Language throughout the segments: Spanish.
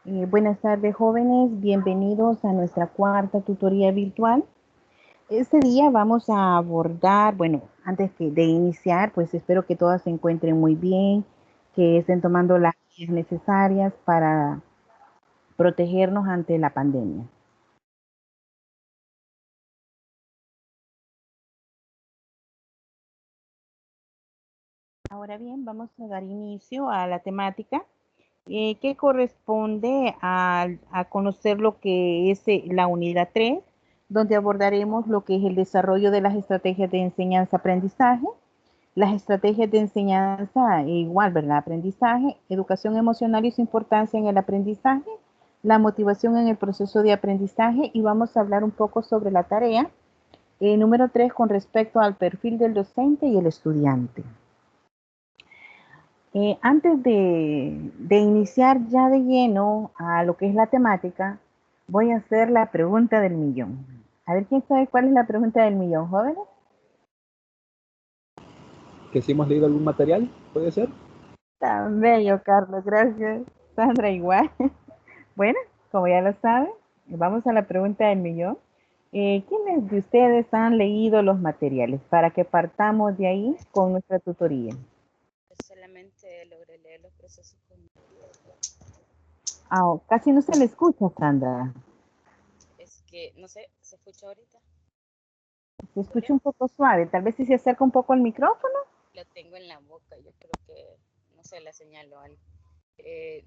Buenas tardes, jóvenes. Bienvenidos a nuestra cuarta tutoría virtual. Este día vamos a abordar, bueno, de iniciar, pues espero que todas se encuentren muy bien, que estén tomando las medidas necesarias para protegernos ante la pandemia. Ahora bien, vamos a dar inicio a la temática que corresponde a conocer lo que es la unidad 3, donde abordaremos lo que es el desarrollo de las estrategias de enseñanza-aprendizaje, las estrategias de enseñanza, igual, ¿verdad? Aprendizaje, educación emocional y su importancia en el aprendizaje, la motivación en el proceso de aprendizaje y vamos a hablar un poco sobre la tarea número 3 con respecto al perfil del docente y el estudiante. Antes de iniciar ya de lleno a lo que es la temática, voy a hacer la pregunta del millón. A ver, ¿quién sabe cuál es la pregunta del millón, jóvenes? Que si hemos leído algún material, puede ser. Tan bello, Carlos, gracias. Sandra, igual. Bueno, como ya lo saben, vamos a la pregunta del millón. ¿Quiénes de ustedes han leído los materiales para que partamos de ahí con nuestra tutoría? Solamente logré leer los procesos cognitivos. Ah, casi no se le escucha, Sandra. Es que, no sé, ¿se escucha ahorita? Se escucha Julia, un poco suave. Tal vez si se acerca un poco al micrófono. lo tengo en la boca, yo creo que, no sé, la señalo algo. Eh,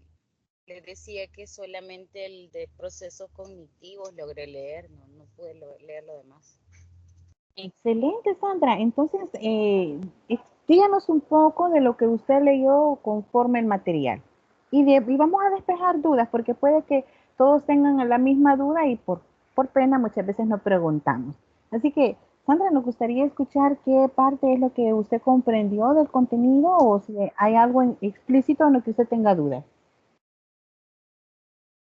Les decía que solamente el de procesos cognitivos logré leer, no pude leer lo demás. Excelente, Sandra. Entonces, díganos un poco de lo que usted leyó conforme el material. Y vamos a despejar dudas, porque puede que todos tengan la misma duda y por pena muchas veces no preguntamos. Así que, Sandra, nos gustaría escuchar qué parte es lo que usted comprendió del contenido o si hay algo explícito en lo que usted tenga dudas.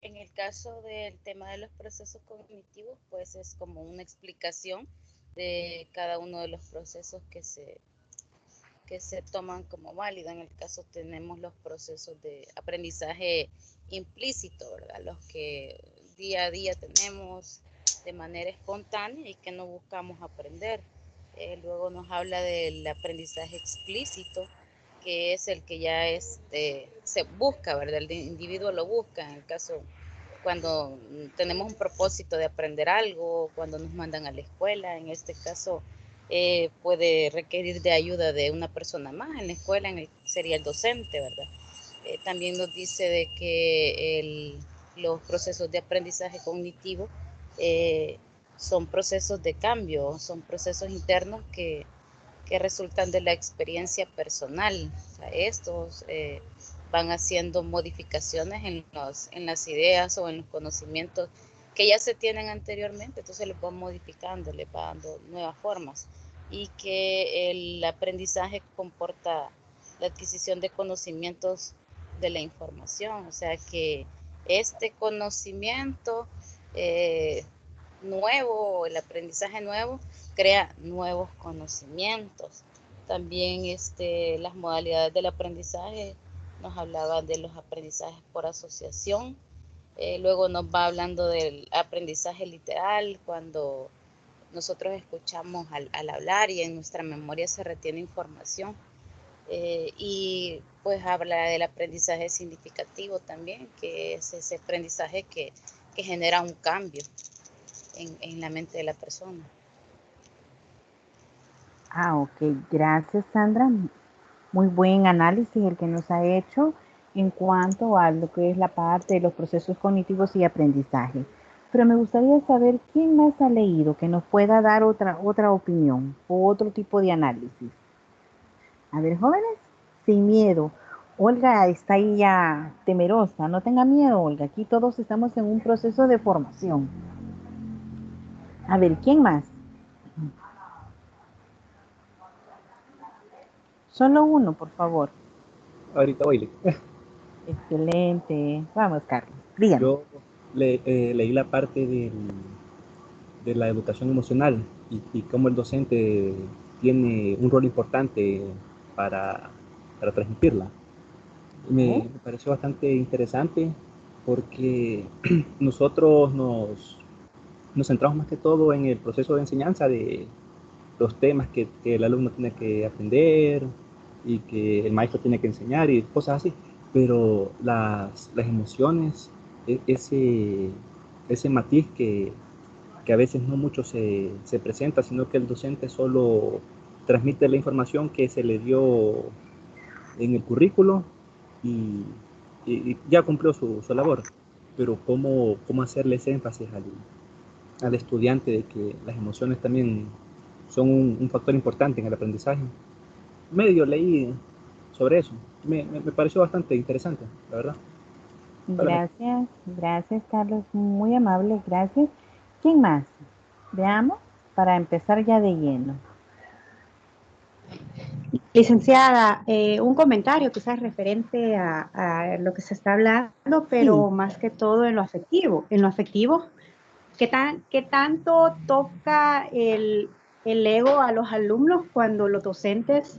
En el caso del tema de los procesos cognitivos, pues es como una explicación de cada uno de los procesos que se toman como válido. En el caso tenemos los procesos de aprendizaje implícito, ¿verdad? Los que día a día tenemos de manera espontánea y que no buscamos aprender. Luego nos habla del aprendizaje explícito, que es el que ya se busca, ¿verdad? El individuo lo busca, en el caso cuando tenemos un propósito de aprender algo, cuando nos mandan a la escuela, en este caso puede requerir de ayuda de una persona más en la escuela, sería el docente, ¿verdad? También nos dice de que los procesos de aprendizaje cognitivo eh, son procesos de cambio, son procesos internos que resultan de la experiencia personal. O sea, estos van haciendo modificaciones en las ideas o en los conocimientos que ya se tienen anteriormente, entonces les van modificando, les va dando nuevas formas. Y que el aprendizaje comporta la adquisición de conocimientos de la información, o sea que este conocimiento eh, nuevo, el aprendizaje nuevo, crea nuevos conocimientos. También las modalidades del aprendizaje nos hablaban de los aprendizajes por asociación. Luego nos va hablando del aprendizaje literal, cuando nosotros escuchamos al hablar y en nuestra memoria se retiene información. Y pues habla del aprendizaje significativo también, que es ese aprendizaje que genera un cambio en la mente de la persona. Ah, ok. Gracias, Sandra. Muy buen análisis el que nos ha hecho en cuanto a lo que es la parte de los procesos cognitivos y aprendizaje. Pero me gustaría saber quién más ha leído que nos pueda dar otra opinión o otro tipo de análisis. A ver, jóvenes, sin miedo. Olga está ahí ya temerosa. No tenga miedo, Olga. Aquí todos estamos en un proceso de formación. A ver, ¿quién más? Solo uno, por favor. Ahorita voy. Excelente. Vamos, Carlos. Dígame. Yo leí la parte de la educación emocional y cómo el docente tiene un rol importante para, para transmitirla. Ok. Me pareció bastante interesante porque nosotros nos centramos más que todo en el proceso de enseñanza de los temas que el alumno tiene que aprender y que el maestro tiene que enseñar y cosas así. Pero las emociones, ese matiz que a veces no mucho se presenta, sino que el docente solo transmite la información que se le dio en el currículo y, y ya cumplió su labor. Pero cómo hacerles énfasis al estudiante de que las emociones también son un factor importante en el aprendizaje. Medio leí sobre eso. Me pareció bastante interesante, la verdad. Solamente. Gracias, gracias Carlos, muy amable, gracias. ¿Quién más? Veamos, para empezar ya de lleno. Licenciada, un comentario quizás referente a lo que se está hablando, pero Sí. más que todo en lo afectivo. En lo afectivo, ¿qué tanto toca el ego a los alumnos cuando los docentes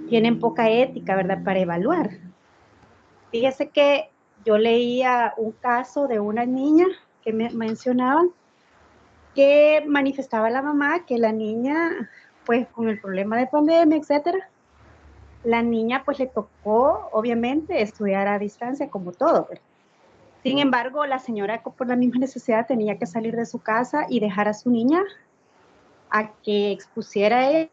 tienen poca ética, ¿verdad?, para evaluar? Fíjese que yo leía un caso de una niña que me mencionaban que manifestaba la mamá que la niña, pues con el problema de pandemia, etcétera, la niña pues le tocó obviamente estudiar a distancia como todo. Sin embargo, la señora por la misma necesidad tenía que salir de su casa y dejar a su niña a que expusiera ella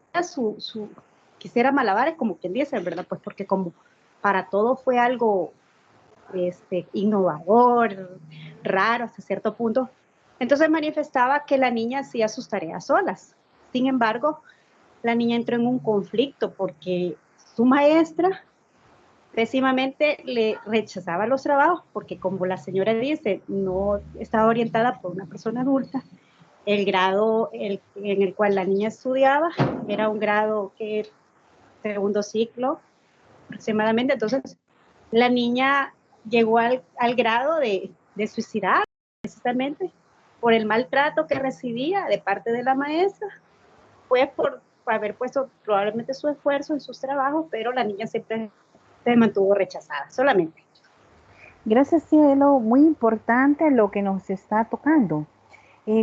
quisiera malabares, como quien dice, ¿verdad? Pues porque como para todo fue algo innovador, raro hasta cierto punto. Entonces manifestaba que la niña hacía sus tareas solas. Sin embargo, la niña entró en un conflicto porque su maestra pésimamente le rechazaba los trabajos porque, como la señora dice, no estaba orientada por una persona adulta. El grado en el cual la niña estudiaba era un grado que segundo ciclo aproximadamente. Entonces, la niña llegó al grado de suicidar precisamente por el maltrato que recibía de parte de la maestra. Fue por haber puesto probablemente su esfuerzo en sus trabajos, pero la niña siempre se mantuvo rechazada, solamente. Gracias, cielo. Muy importante lo que nos está tocando.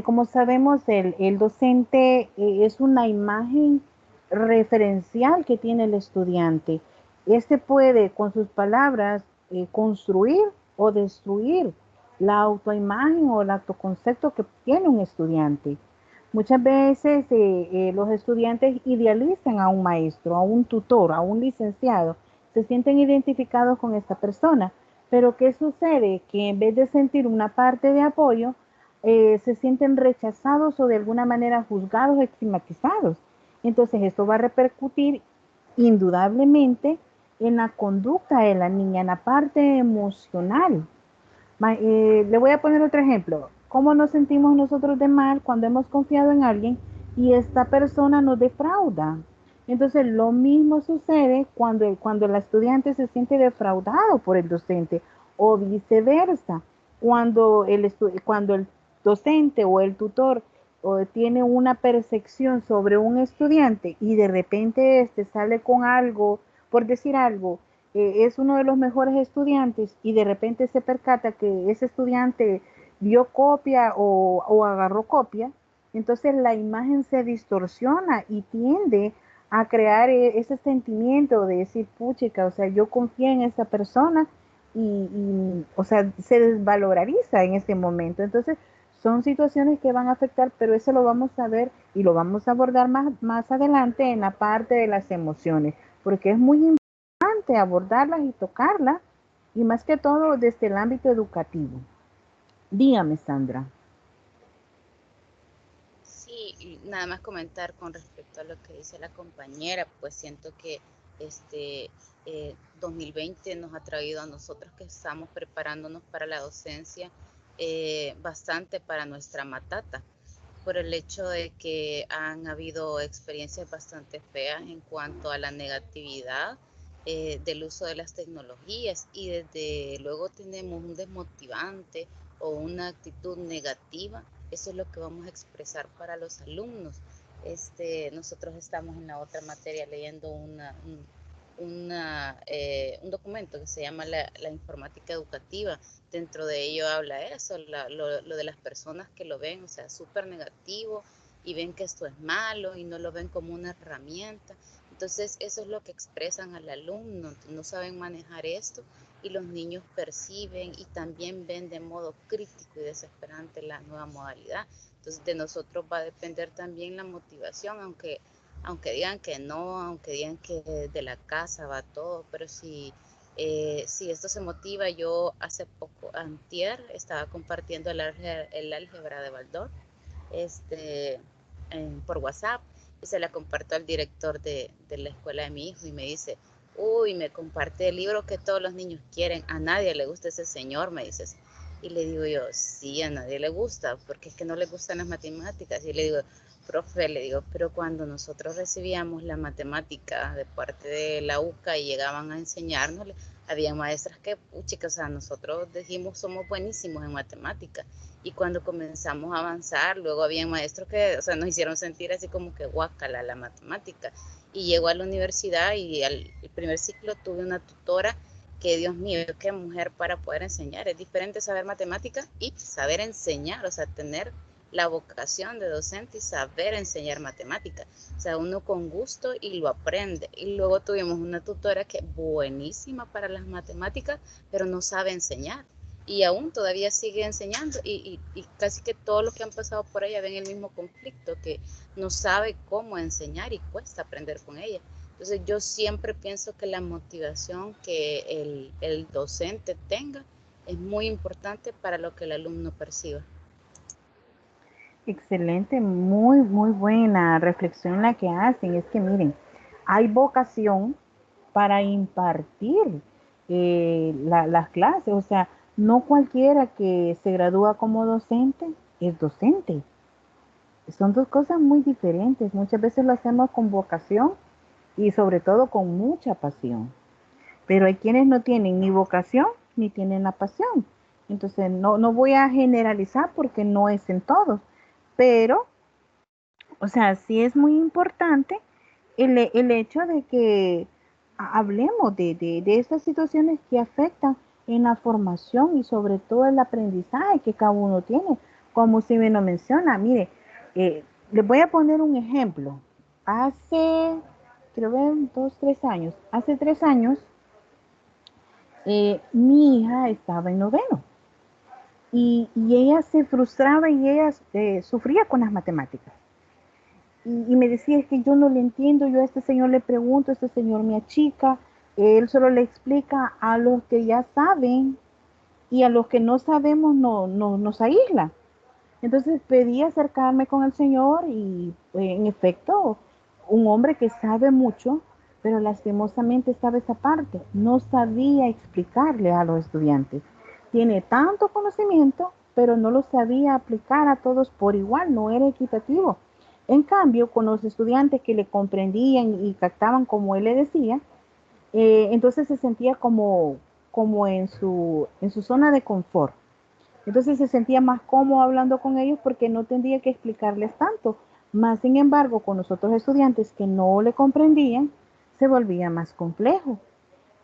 Como sabemos, el docente es una imagen referencial que tiene el estudiante. Este puede, con sus palabras, construir o destruir la autoimagen o el autoconcepto que tiene un estudiante. Muchas veces los estudiantes idealizan a un maestro, a un tutor, a un licenciado, se sienten identificados con esta persona, pero ¿qué sucede? Que en vez de sentir una parte de apoyo, se sienten rechazados o de alguna manera juzgados, estigmatizados. Entonces esto va a repercutir indudablemente en la conducta de la niña, en la parte emocional. Le voy a poner otro ejemplo. ¿Cómo nos sentimos nosotros de mal cuando hemos confiado en alguien y esta persona nos defrauda? Entonces, lo mismo sucede cuando el estudiante se siente defraudado por el docente o viceversa. Cuando el docente o el tutor tiene una percepción sobre un estudiante y de repente este sale con algo, por decir algo, es uno de los mejores estudiantes y de repente se percata que ese estudiante dio copia o agarró copia, entonces la imagen se distorsiona y tiende a crear ese sentimiento de decir, puchica, o sea, yo confié en esa persona o sea, se desvaloriza en ese momento. Entonces, son situaciones que van a afectar, pero eso lo vamos a ver y lo vamos a abordar más adelante en la parte de las emociones, porque es muy importante abordarlas y tocarlas, y más que todo desde el ámbito educativo. Dígame, Sandra. Sí, y nada más comentar con respecto a lo que dice la compañera, pues siento que este 2020 nos ha traído a nosotros que estamos preparándonos para la docencia bastante para nuestra matata, por el hecho de que han habido experiencias bastante feas en cuanto a la negatividad del uso de las tecnologías y desde luego tenemos un desmotivante o una actitud negativa. Eso es lo que vamos a expresar para los alumnos. Nosotros estamos en la otra materia leyendo un documento que se llama la informática educativa. Dentro de ello habla eso, lo de las personas que lo ven, o sea, súper negativo y ven que esto es malo y no lo ven como una herramienta. Entonces eso es lo que expresan al alumno, no saben manejar esto y los niños perciben y también ven de modo crítico y desesperante la nueva modalidad. Entonces de nosotros va a depender también la motivación, aunque digan que no, aunque digan que de la casa va todo, pero si esto se motiva. Yo hace poco, antier, estaba compartiendo el álgebra de Baldor por WhatsApp y se la comparto al director de la escuela de mi hijo y me dice, uy, me comparte el libro que todos los niños quieren, a nadie le gusta ese señor, me dices. Y le digo yo, sí, a nadie le gusta, porque es que no le gustan las matemáticas. Y le digo, profe, le digo, pero cuando nosotros recibíamos la matemática de parte de la UCA y llegaban a enseñarnos, había maestras que, chicas, o sea, nosotros dijimos somos buenísimos en matemáticas. Y cuando comenzamos a avanzar, luego había maestros que, o sea, nos hicieron sentir así como que guácala la matemática. Y llegó a la universidad y el primer ciclo tuve una tutora que, Dios mío, qué mujer para poder enseñar. Es diferente saber matemáticas y saber enseñar, o sea, tener la vocación de docente y saber enseñar matemáticas. O sea, uno con gusto y lo aprende. Y luego tuvimos una tutora que buenísima para las matemáticas, pero no sabe enseñar. Y aún todavía sigue enseñando y casi que todos los que han pasado por ella ven el mismo conflicto, que no sabe cómo enseñar y cuesta aprender con ella. Entonces yo siempre pienso que la motivación que el docente tenga es muy importante para lo que el alumno perciba. Excelente, muy, muy buena reflexión la que hacen. Es que miren, hay vocación para impartir las clases. O sea, no cualquiera que se gradúa como docente es docente. Son dos cosas muy diferentes. Muchas veces lo hacemos con vocación y sobre todo con mucha pasión. Pero hay quienes no tienen ni vocación ni tienen la pasión. Entonces, no voy a generalizar porque no es en todos. Pero, o sea, sí es muy importante el hecho de que hablemos de estas situaciones que afectan en la formación y sobre todo el aprendizaje que cada uno tiene. Como si me lo menciona, mire, les voy a poner un ejemplo. Hace, creo que 2, 3 años, hace 3 años, mi hija estaba en noveno y ella se frustraba y ella sufría con las matemáticas. Y me decía, es que yo no le entiendo, yo a este señor le pregunto, este señor me achica, él solo le explica a los que ya saben y a los que no sabemos nos aísla. Entonces pedí acercarme con el señor y en efecto, un hombre que sabe mucho, pero lastimosamente estaba esa parte, no sabía explicarle a los estudiantes. Tiene tanto conocimiento, pero no lo sabía aplicar a todos por igual, no era equitativo. En cambio, con los estudiantes que le comprendían y captaban como él le decía, entonces se sentía como en su zona de confort. Entonces se sentía más cómodo hablando con ellos porque no tendría que explicarles tanto. Más sin embargo, con los otros estudiantes que no le comprendían, se volvía más complejo.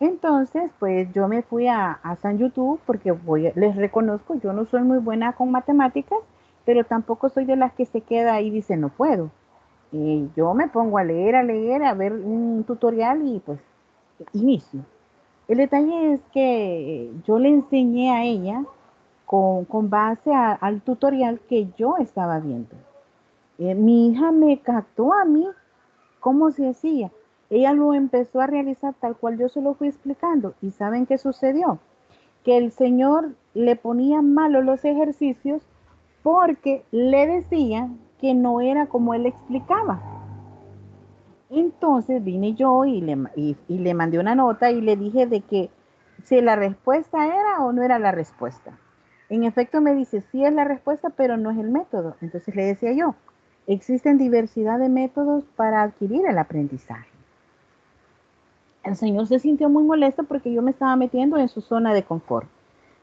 Entonces, pues yo me fui a San YouTube porque les reconozco, yo no soy muy buena con matemáticas, pero tampoco soy de las que se queda ahí y dice no puedo. Y yo me pongo a leer, a ver un tutorial y pues inicio. El detalle es que yo le enseñé a ella con base al tutorial que yo estaba viendo. Mi hija me captó a mí cómo se hacía. Ella lo empezó a realizar tal cual yo se lo fui explicando. ¿Y saben qué sucedió? Que el señor le ponía malos los ejercicios porque le decía que no era como él explicaba. Entonces vine yo y le mandé una nota y le dije de que si la respuesta era o no era la respuesta. En efecto me dice, sí es la respuesta, pero no es el método. Entonces le decía yo, existen diversidad de métodos para adquirir el aprendizaje. El señor se sintió muy molesto porque yo me estaba metiendo en su zona de confort.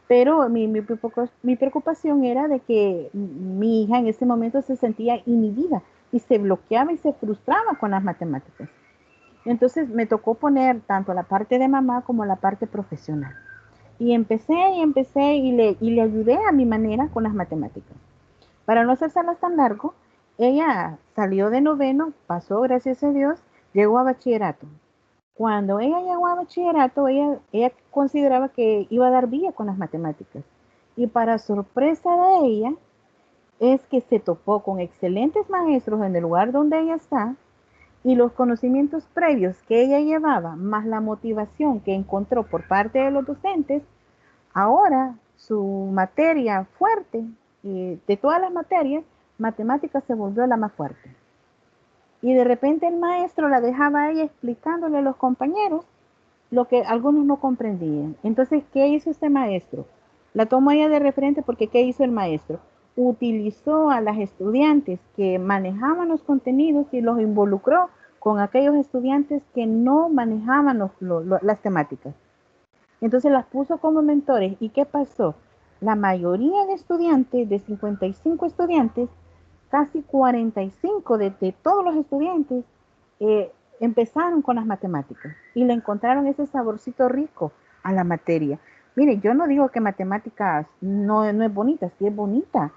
Pero mi preocupación era de que mi hija en ese momento se sentía inhibida y se bloqueaba y se frustraba con las matemáticas. Entonces me tocó poner tanto la parte de mamá como la parte profesional. Y empecé y le ayudé a mi manera con las matemáticas. Para no hacérselas tan largo, ella salió de noveno, pasó, gracias a Dios, llegó a bachillerato. Cuando ella llegó a bachillerato, ella consideraba que iba a dar vía con las matemáticas. Y para sorpresa de ella, es que se topó con excelentes maestros en el lugar donde ella está y los conocimientos previos que ella llevaba, más la motivación que encontró por parte de los docentes, ahora su materia fuerte, de todas las materias, matemáticas se volvió la más fuerte. Y de repente el maestro la dejaba a ella explicándole a los compañeros lo que algunos no comprendían. Entonces, ¿qué hizo este maestro? La tomó ella de referente porque ¿qué hizo el maestro? Utilizó a las estudiantes que manejaban los contenidos y los involucró con aquellos estudiantes que no manejaban las temáticas. Entonces las puso como mentores. ¿Y qué pasó? La mayoría de estudiantes, de 55 estudiantes, casi 45 de todos los estudiantes empezaron con las matemáticas y le encontraron ese saborcito rico a la materia. Mire, yo no digo que matemáticas no es bonita, sí es bonita,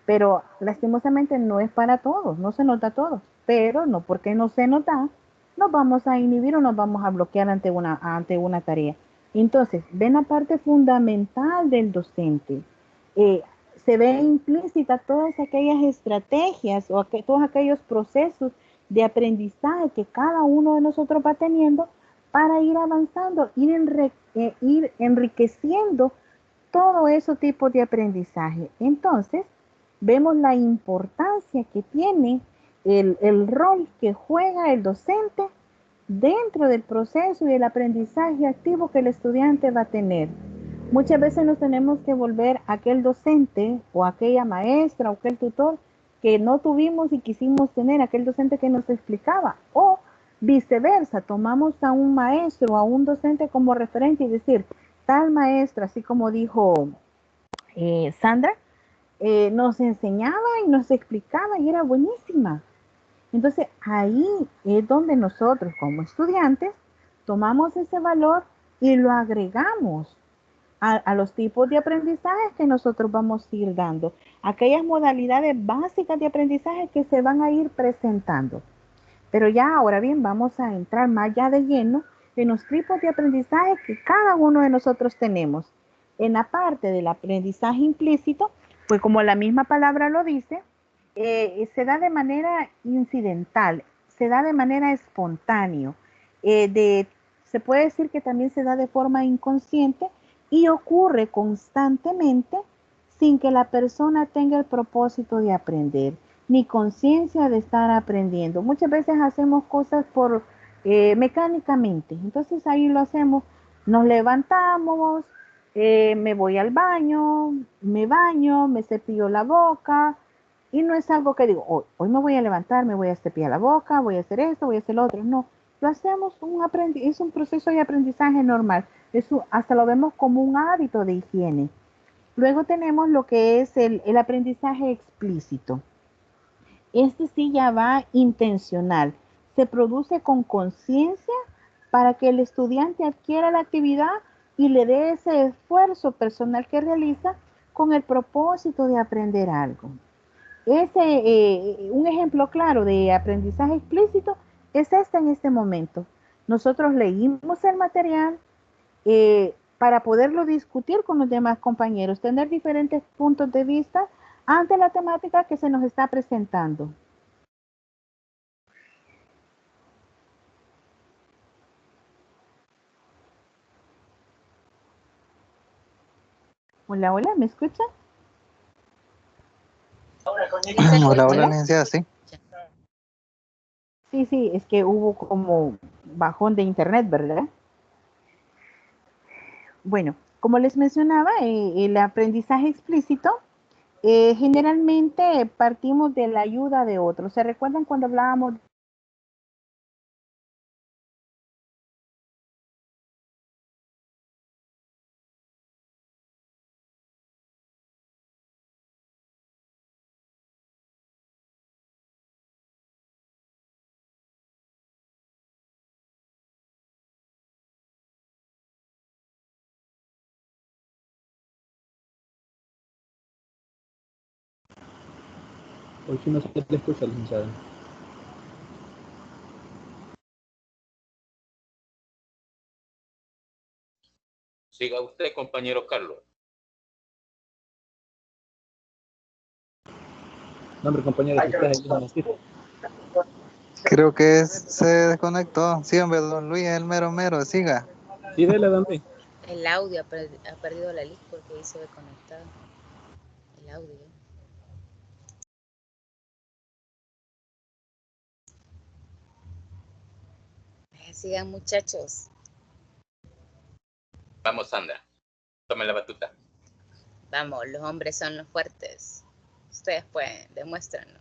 pero lastimosamente no es para todos, no se nota a todos, pero no porque no se nota, nos vamos a inhibir o nos vamos a bloquear ante una tarea. Entonces, ven la parte fundamental del docente. Eh, Se ve implícita todas aquellas estrategias o todos aquellos procesos de aprendizaje que cada uno de nosotros va teniendo para ir avanzando, ir enriqueciendo todo ese tipo de aprendizaje. Entonces, vemos la importancia que tiene el rol que juega el docente dentro del proceso y el aprendizaje activo que el estudiante va a tener. Muchas veces nos tenemos que volver aquel docente o aquella maestra o aquel tutor que no tuvimos y quisimos tener, aquel docente que nos explicaba, o viceversa, tomamos a un maestro o a un docente como referente y decir, tal maestra, así como dijo Sandra, nos enseñaba y nos explicaba y era buenísima. Entonces ahí es donde nosotros como estudiantes tomamos ese valor y lo agregamos a los tipos de aprendizaje que nosotros vamos a ir dando, aquellas modalidades básicas de aprendizaje que se van a ir presentando. Pero ya ahora bien, vamos a entrar más ya de lleno en los tipos de aprendizaje que cada uno de nosotros tenemos. En la parte del aprendizaje implícito, pues como la misma palabra lo dice, se da de manera incidental, se da de manera espontánea, se puede decir que también se da de forma inconsciente y ocurre constantemente sin que la persona tenga el propósito de aprender ni conciencia de estar aprendiendo. Muchas veces hacemos cosas por mecánicamente, entonces ahí lo hacemos, nos levantamos, me voy al baño, me cepillo la boca, y no es algo que digo, hoy me voy a levantar, me voy a cepillar la boca, voy a hacer esto, voy a hacer lo otro. No, lo hacemos es un proceso de aprendizaje normal. Eso hasta lo vemos como un hábito de higiene. Luego tenemos lo que es el aprendizaje explícito. Este sí ya va intencional. Se produce con conciencia para que el estudiante adquiera la actividad y le dé ese esfuerzo personal que realiza con el propósito de aprender algo. Un ejemplo claro de aprendizaje explícito es este en este momento. Nosotros leímos el material para poderlo discutir con los demás compañeros, tener diferentes puntos de vista ante la temática que se nos está presentando. Hola, hola, ¿me escuchan? Hola, hola, licenciada, sí. Sí, sí, es que hubo como bajón de internet, ¿verdad? Bueno, como les mencionaba, el aprendizaje explícito, generalmente partimos de la ayuda de otros. ¿Se recuerdan cuando hablábamos Hoy sí no se le escucha, licenciada. Siga usted, compañero Carlos. No, hombre, compañero, si estás ahí, no sirve. Creo que se desconectó. Sí, hombre, don Luis, el mero mero, siga. Sí, dele, don Luis. El audio ha perdido la luz porque ahí se ve conectado. El audio. Sigan, muchachos. Vamos, Sandra. Tome la batuta. Vamos, los hombres son los fuertes. Ustedes pueden, demuéstranlo.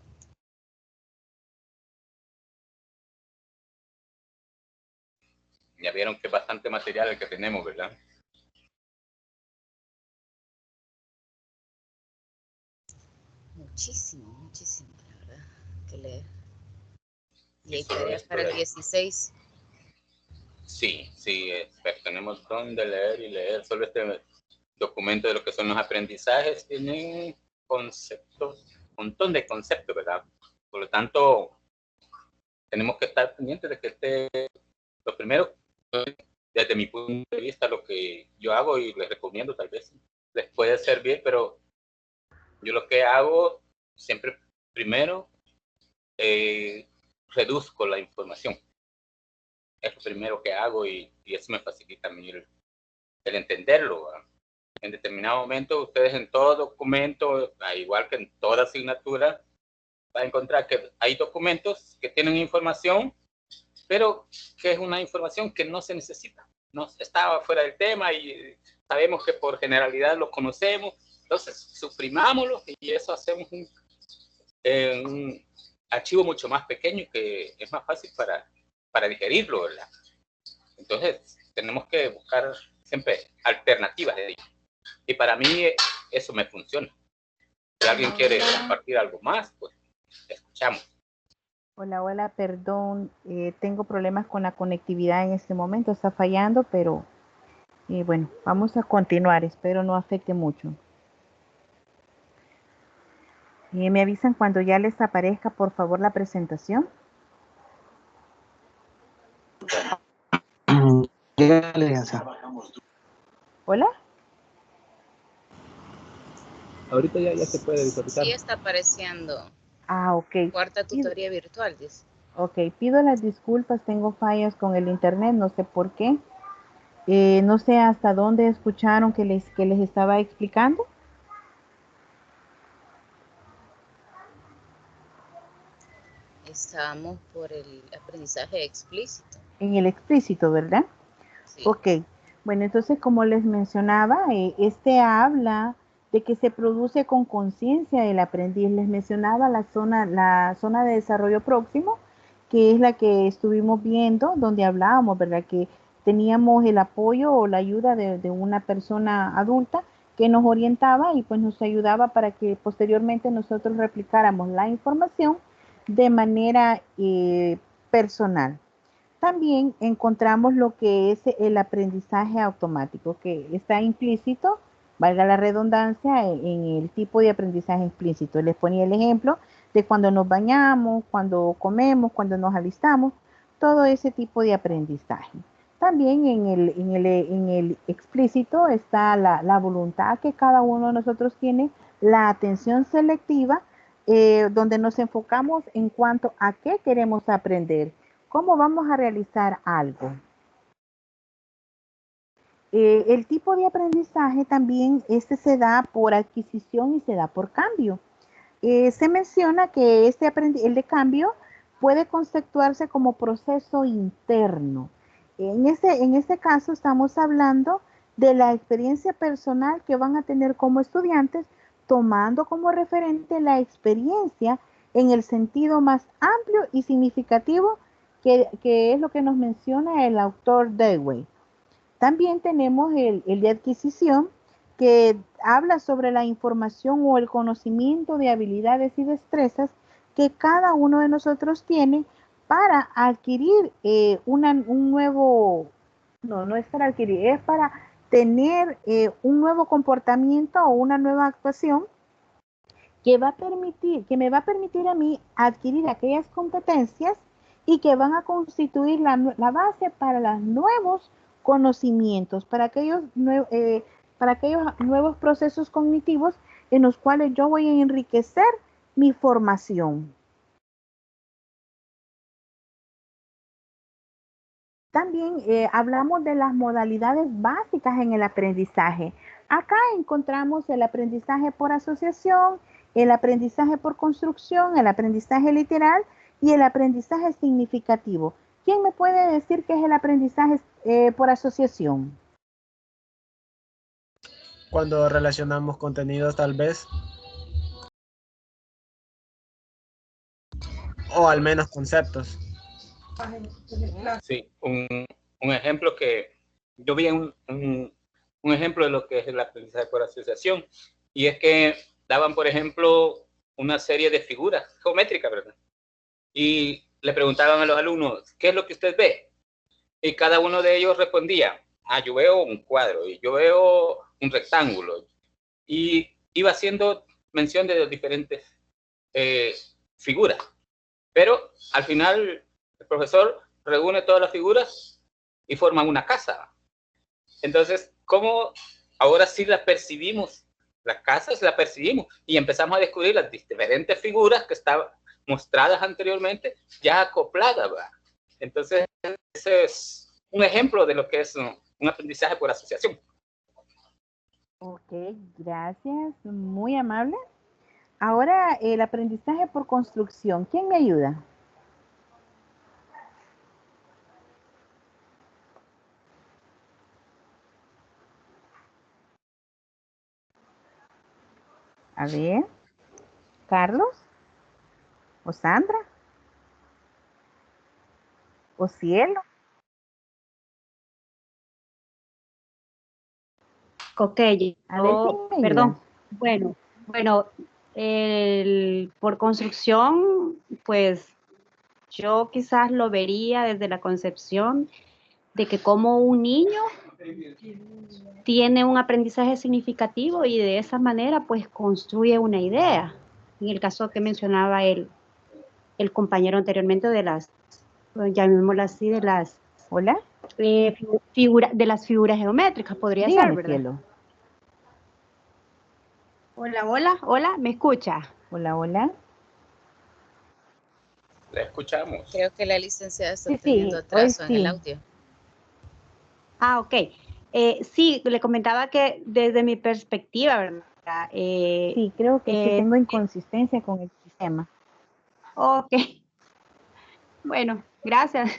Ya vieron que es bastante material el que tenemos, ¿verdad? Muchísimo, muchísimo, la verdad, que leer. Y Y hay solo tareas esto para el de- 16. Sí, sí, pero tenemos donde leer y leer. Solo este documento de lo que son los aprendizajes tiene conceptos, un montón de conceptos, ¿verdad? Por lo tanto, tenemos que estar pendientes de que esté lo primero, desde mi punto de vista, lo que yo hago y les recomiendo, tal vez les puede servir, pero yo lo que hago siempre, primero, reduzco la información. Es lo primero que hago y eso me facilita a mí el entenderlo, ¿verdad? En determinado momento, ustedes en todo documento, igual que en toda asignatura, va a encontrar que hay documentos que tienen información, pero que es una información que no se necesita. No estaba fuera del tema y sabemos que por generalidad lo conocemos, entonces suprimámoslo y eso hacemos un archivo mucho más pequeño que es más fácil para digerirlo, ¿verdad? Entonces tenemos que buscar siempre alternativas de ello. Y para mí eso me funciona. Si alguien quiere compartir algo más, pues escuchamos. Hola, hola, perdón, tengo problemas con la conectividad en este momento, está fallando, pero bueno, vamos a continuar, espero no afecte mucho. Me avisan cuando ya les aparezca, por favor, la presentación. Llega la licenciada. Hola. Ahorita ya se puede visualizar. Sí está apareciendo. Ah, ok. Cuarta tutoría virtual, dice. Ok, pido las disculpas, tengo fallas con el internet, no sé por qué. No sé hasta dónde escucharon que les estaba explicando. Estábamos por el aprendizaje explícito. En el explícito, ¿verdad? Sí. Ok, bueno, entonces como les mencionaba, este habla de que se produce con conciencia el aprendiz. Les mencionaba la zona de desarrollo próximo, que es la que estuvimos viendo, donde hablábamos, ¿verdad? Que teníamos el apoyo o la ayuda de una persona adulta que nos orientaba y pues nos ayudaba para que posteriormente nosotros replicáramos la información de manera personal. También encontramos lo que es el aprendizaje automático, que está implícito, valga la redundancia, en el tipo de aprendizaje explícito. Les ponía el ejemplo de cuando nos bañamos, cuando comemos, cuando nos alistamos, todo ese tipo de aprendizaje. También en el explícito está la voluntad que cada uno de nosotros tiene, la atención selectiva, donde nos enfocamos en cuanto a qué queremos aprender. ¿Cómo vamos a realizar algo? El tipo de aprendizaje también este se da por adquisición y se da por cambio. Se menciona que el de cambio puede conceptuarse como proceso interno. En este caso estamos hablando de la experiencia personal que van a tener como estudiantes, tomando como referente la experiencia en el sentido más amplio y significativo que es lo que nos menciona el autor Dewey. También tenemos el de adquisición, que habla sobre la información o el conocimiento de habilidades y destrezas que cada uno de nosotros tiene para adquirir un nuevo, no es para adquirir, es para tener un nuevo comportamiento o una nueva actuación que me va a permitir a mí adquirir aquellas competencias y que van a constituir la base para los nuevos conocimientos, para aquellos nuevos procesos cognitivos en los cuales yo voy a enriquecer mi formación. También hablamos de las modalidades básicas en el aprendizaje. Acá encontramos el aprendizaje por asociación, el aprendizaje por construcción, el aprendizaje literal y el aprendizaje significativo. ¿Quién me puede decir qué es el aprendizaje por asociación? Cuando relacionamos contenidos, tal vez, o al menos conceptos. Sí, un ejemplo que yo vi un ejemplo de lo que es el aprendizaje por asociación, y es que daban, por ejemplo, una serie de figuras geométricas, ¿verdad? Y le preguntaban a los alumnos, ¿qué es lo que usted ve? Y cada uno de ellos respondía, yo veo un cuadro, y yo veo un rectángulo, y iba haciendo mención de diferentes figuras, pero al final el profesor reúne todas las figuras y forman una casa. Entonces, ¿cómo ahora sí la percibimos? Las casas la percibimos y empezamos a descubrir las diferentes figuras que estaban mostradas anteriormente, ya acopladas, ¿verdad? Entonces, ese es un ejemplo de lo que es un aprendizaje por asociación. Ok, gracias, muy amable. Ahora el aprendizaje por construcción. ¿Quién me ayuda? A ver, Carlos, o Sandra, o Cielo. Ok, A ver, ¿quién me ayuda? perdón. Bueno, por construcción, pues yo quizás lo vería desde la concepción de que como un niño tiene un aprendizaje significativo y de esa manera pues construye una idea. En el caso que mencionaba el compañero anteriormente de las, llamémoslo así, de las Hola. de las figuras geométricas, podría ser, Dígame, ¿verdad? Cielo. Hola, ¿me escucha? Hola, hola. La escuchamos. Creo que la licenciada está Sí, teniendo sí, hoy atraso en el sí. audio. Ok. Sí, le comentaba que desde mi perspectiva, ¿verdad? Sí, creo que sí tengo inconsistencia con el sistema. Ok. Bueno, gracias.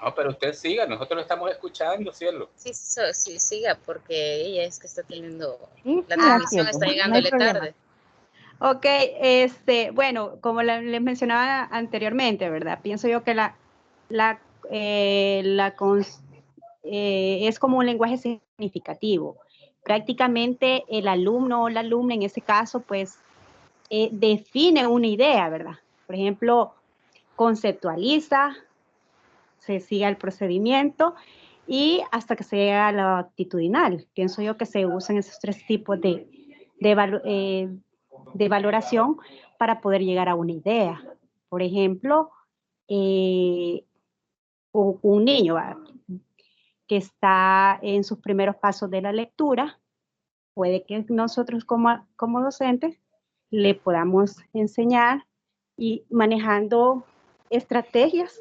No, pero usted siga, nosotros lo estamos escuchando, cielo. Sí, sí, siga, porque ella es que está teniendo, Sí, la sí, transmisión Cielo, está no hay llegándole problema. tarde. Ok, bueno, como les mencionaba anteriormente, ¿verdad? Pienso yo que es como un lenguaje significativo. Prácticamente el alumno o la alumna en ese caso, pues, define una idea, ¿verdad? Por ejemplo, conceptualiza, se sigue el procedimiento y hasta que se llega a lo actitudinal. Pienso yo que se usan esos tres tipos de valoración para poder llegar a una idea. Por ejemplo, un niño que está en sus primeros pasos de la lectura, puede que nosotros como docentes le podamos enseñar y manejando estrategias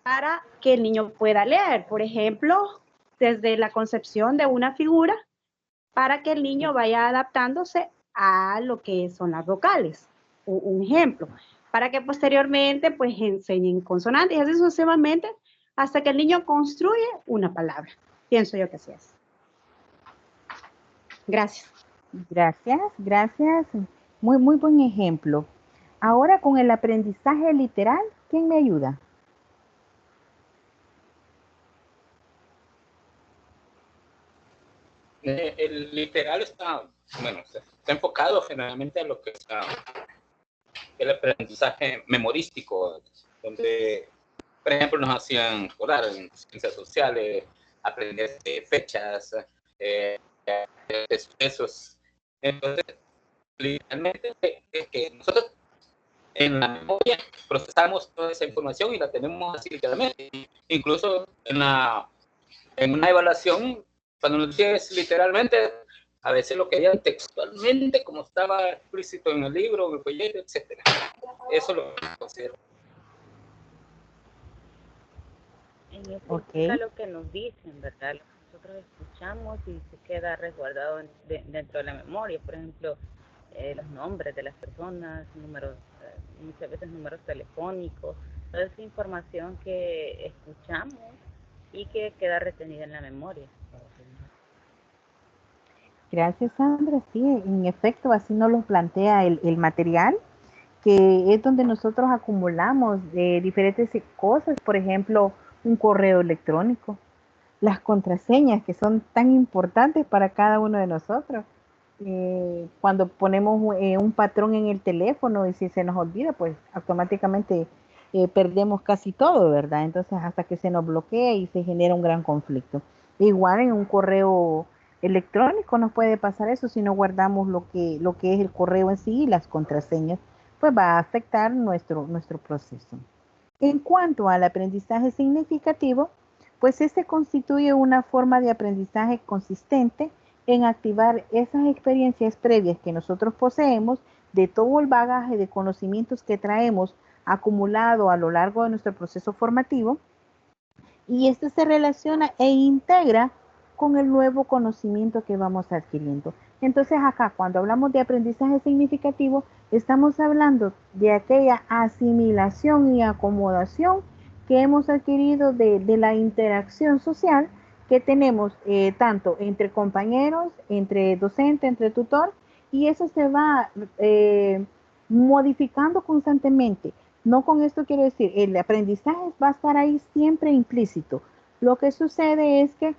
para que el niño pueda leer. Por ejemplo, desde la concepción de una figura para que el niño vaya adaptándose a lo que son las vocales. Un ejemplo, para que posteriormente pues enseñen consonantes y así sucesivamente hasta que el niño construye una palabra. Pienso yo que así es. Gracias. Gracias. Muy, muy buen ejemplo. Ahora con el aprendizaje literal, ¿quién me ayuda? El literal está enfocado generalmente a lo que es el aprendizaje memorístico, donde, por ejemplo, nos hacían recordar en ciencias sociales, aprender fechas, sucesos Entonces, literalmente es que nosotros en la memoria procesamos toda esa información y la tenemos así literalmente. Incluso en una evaluación, cuando nos dices literalmente, a veces lo querían textualmente, como estaba explícito en el libro, en el folleto, etc. Eso lo considero. En Ok. lo que nos dicen, ¿verdad? Lo que nosotros escuchamos y se queda resguardado dentro de la memoria. Por ejemplo, los nombres de las personas, números, muchas veces números telefónicos, toda esa información que escuchamos y que queda retenida en la memoria. Gracias, Sandra. Sí, en efecto, así nos lo plantea el material, que es donde nosotros acumulamos diferentes cosas, por ejemplo, un correo electrónico, las contraseñas que son tan importantes para cada uno de nosotros. Cuando ponemos un patrón en el teléfono y si se nos olvida, pues automáticamente perdemos casi todo, ¿verdad? Entonces hasta que se nos bloquea y se genera un gran conflicto. Igual en un correo electrónico nos puede pasar eso si no guardamos lo que es el correo en sí y las contraseñas, pues va a afectar nuestro proceso. En cuanto al aprendizaje significativo, pues este constituye una forma de aprendizaje consistente en activar esas experiencias previas que nosotros poseemos de todo el bagaje de conocimientos que traemos acumulado a lo largo de nuestro proceso formativo, y este se relaciona e integra con el nuevo conocimiento que vamos adquiriendo. Entonces acá, cuando hablamos de aprendizaje significativo, estamos hablando de aquella asimilación y acomodación que hemos adquirido de la interacción social que tenemos tanto entre compañeros, entre docente, entre tutor, y eso se va modificando constantemente. No con esto quiero decir, el aprendizaje va a estar ahí siempre implícito. Lo que sucede es que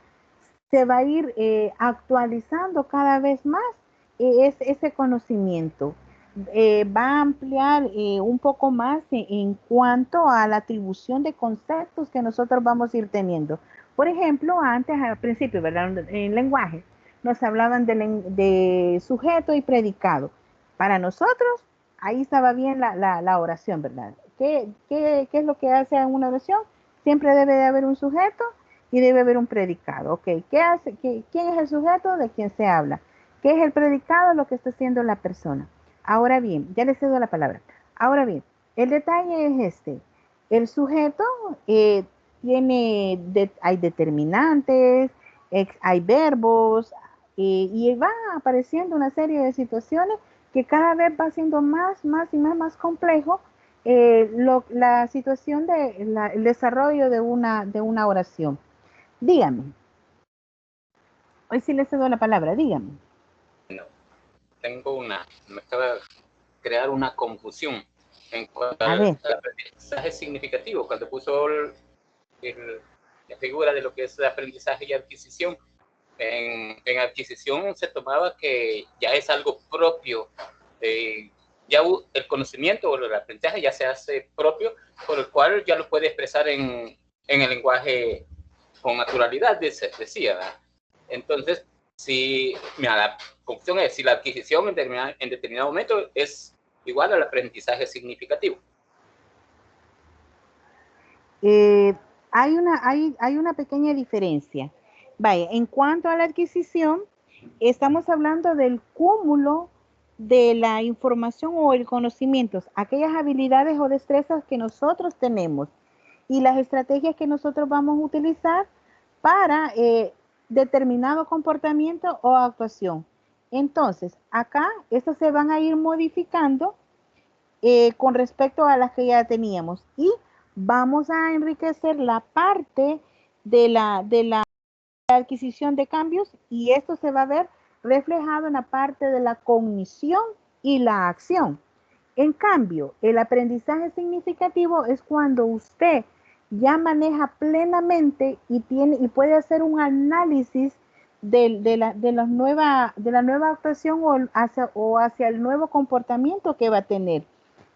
se va a ir actualizando cada vez más ese conocimiento. Va a ampliar un poco más en cuanto a la atribución de conceptos que nosotros vamos a ir teniendo. Por ejemplo, antes, al principio, ¿verdad? En lenguaje, nos hablaban de sujeto y predicado. Para nosotros, ahí estaba bien la oración, ¿verdad? ¿Qué es lo que hace en una oración? Siempre debe de haber un sujeto y debe haber un predicado. Ok, ¿qué hace? ¿Quién es el sujeto? De quien se habla. ¿Qué es el predicado? Lo que está haciendo la persona. Ahora bien, ya le cedo la palabra. Ahora bien, el detalle es este. El sujeto hay determinantes, hay verbos, y va apareciendo una serie de situaciones que cada vez va siendo más y más complejo la situación el desarrollo de una oración. Dígame. Hoy sí le cedo la palabra, dígame. No, me acaba de crear una confusión en cuanto al aprendizaje significativo, cuando puso la figura de lo que es el aprendizaje y adquisición. En adquisición se tomaba que ya es algo propio, ya el conocimiento o el aprendizaje ya se hace propio, por el cual ya lo puede expresar en el lenguaje con naturalidad, decía, ¿verdad? Entonces, la conclusión es, si la adquisición en determinado momento es igual al aprendizaje significativo. Hay una pequeña diferencia. Vaya, en cuanto a la adquisición, estamos hablando del cúmulo de la información o el conocimiento, aquellas habilidades o destrezas que nosotros tenemos y las estrategias que nosotros vamos a utilizar para determinado comportamiento o actuación. Entonces, acá estas se van a ir modificando con respecto a las que ya teníamos y vamos a enriquecer la parte de la adquisición de cambios y esto se va a ver reflejado en la parte de la cognición y la acción. En cambio, el aprendizaje significativo es cuando usted ya maneja plenamente y puede hacer un análisis de la nueva actuación o hacia el nuevo comportamiento que va a tener.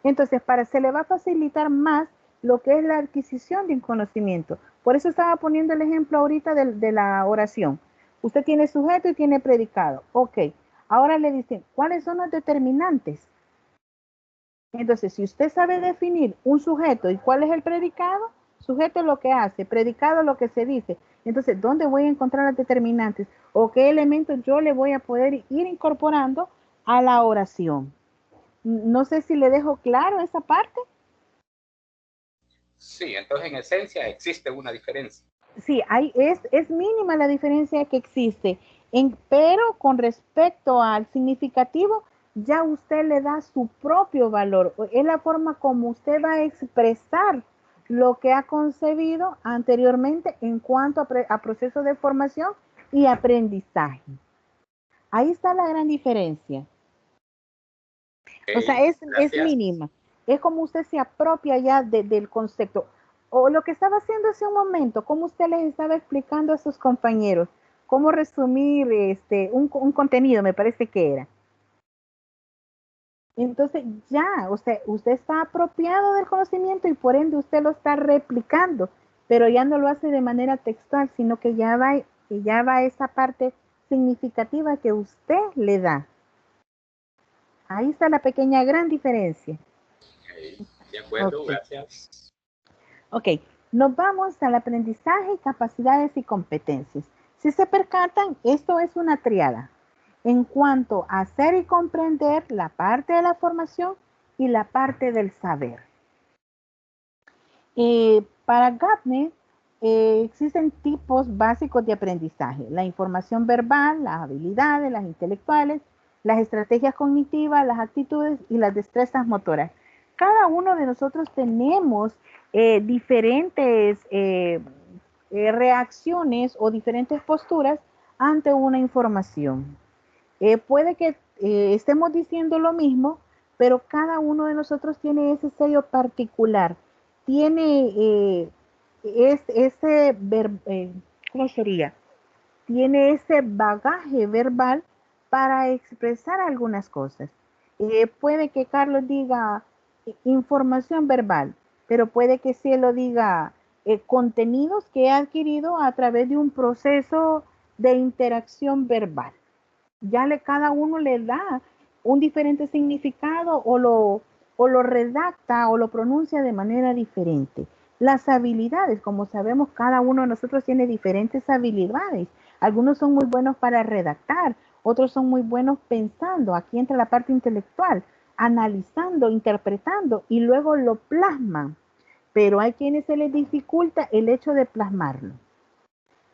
Entonces, se le va a facilitar más lo que es la adquisición de un conocimiento. Por eso estaba poniendo el ejemplo ahorita de la oración. Usted tiene sujeto y tiene predicado. Ok. Ahora le dicen, ¿cuáles son los determinantes? Entonces, si usted sabe definir un sujeto y cuál es el predicado, sujeto es lo que hace, predicado lo que se dice. Entonces, ¿dónde voy a encontrar los determinantes? ¿O qué elementos yo le voy a poder ir incorporando a la oración? No sé si le dejo claro esa parte. Sí, entonces en esencia existe una diferencia. Sí, es mínima la diferencia que existe, pero con respecto al significativo, ya usted le da su propio valor. Es la forma como usted va a expresar lo que ha concebido anteriormente en cuanto a proceso de formación y aprendizaje. Ahí está la gran diferencia. O sea, es Gracias. mínima. Es como usted se apropia ya del concepto. O lo que estaba haciendo hace un momento, como usted les estaba explicando a sus compañeros, cómo resumir un contenido, me parece que era. Entonces ya, usted está apropiado del conocimiento y por ende usted lo está replicando, pero ya no lo hace de manera textual, sino que ya va esa parte significativa que usted le da. Ahí está la pequeña gran diferencia. De acuerdo, Okay. gracias. Ok, nos vamos al aprendizaje, capacidades y competencias. Si se percatan, esto es una triada. En cuanto a hacer y comprender la parte de la formación y la parte del saber. Para Gardner, existen tipos básicos de aprendizaje. La información verbal, las habilidades, las intelectuales, las estrategias cognitivas, las actitudes y las destrezas motoras. Cada uno de nosotros tenemos diferentes reacciones o diferentes posturas ante una información. Puede que estemos diciendo lo mismo, pero cada uno de nosotros tiene ese sello particular, tiene ¿cómo sería? Tiene ese bagaje verbal para expresar algunas cosas. Puede que Carlos diga información verbal, pero puede que Cielo diga contenidos que he adquirido a través de un proceso de interacción verbal. Cada uno le da un diferente significado o lo redacta o lo pronuncia de manera diferente. Las habilidades, como sabemos, cada uno de nosotros tiene diferentes habilidades. Algunos son muy buenos para redactar, otros son muy buenos pensando. Aquí entra la parte intelectual, analizando, interpretando y luego lo plasman. Pero hay quienes se les dificulta el hecho de plasmarlo.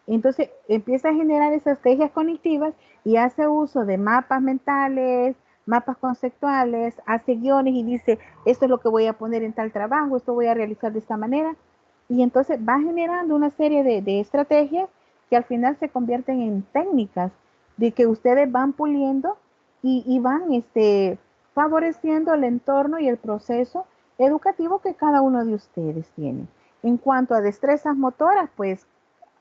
Entonces empieza a generar estrategias cognitivas y hace uso de mapas mentales, mapas conceptuales, hace guiones y dice, esto es lo que voy a poner en tal trabajo, esto voy a realizar de esta manera. Y entonces va generando una serie de estrategias que al final se convierten en técnicas de que ustedes van puliendo y van favoreciendo el entorno y el proceso educativo que cada uno de ustedes tiene. En cuanto a destrezas motoras, pues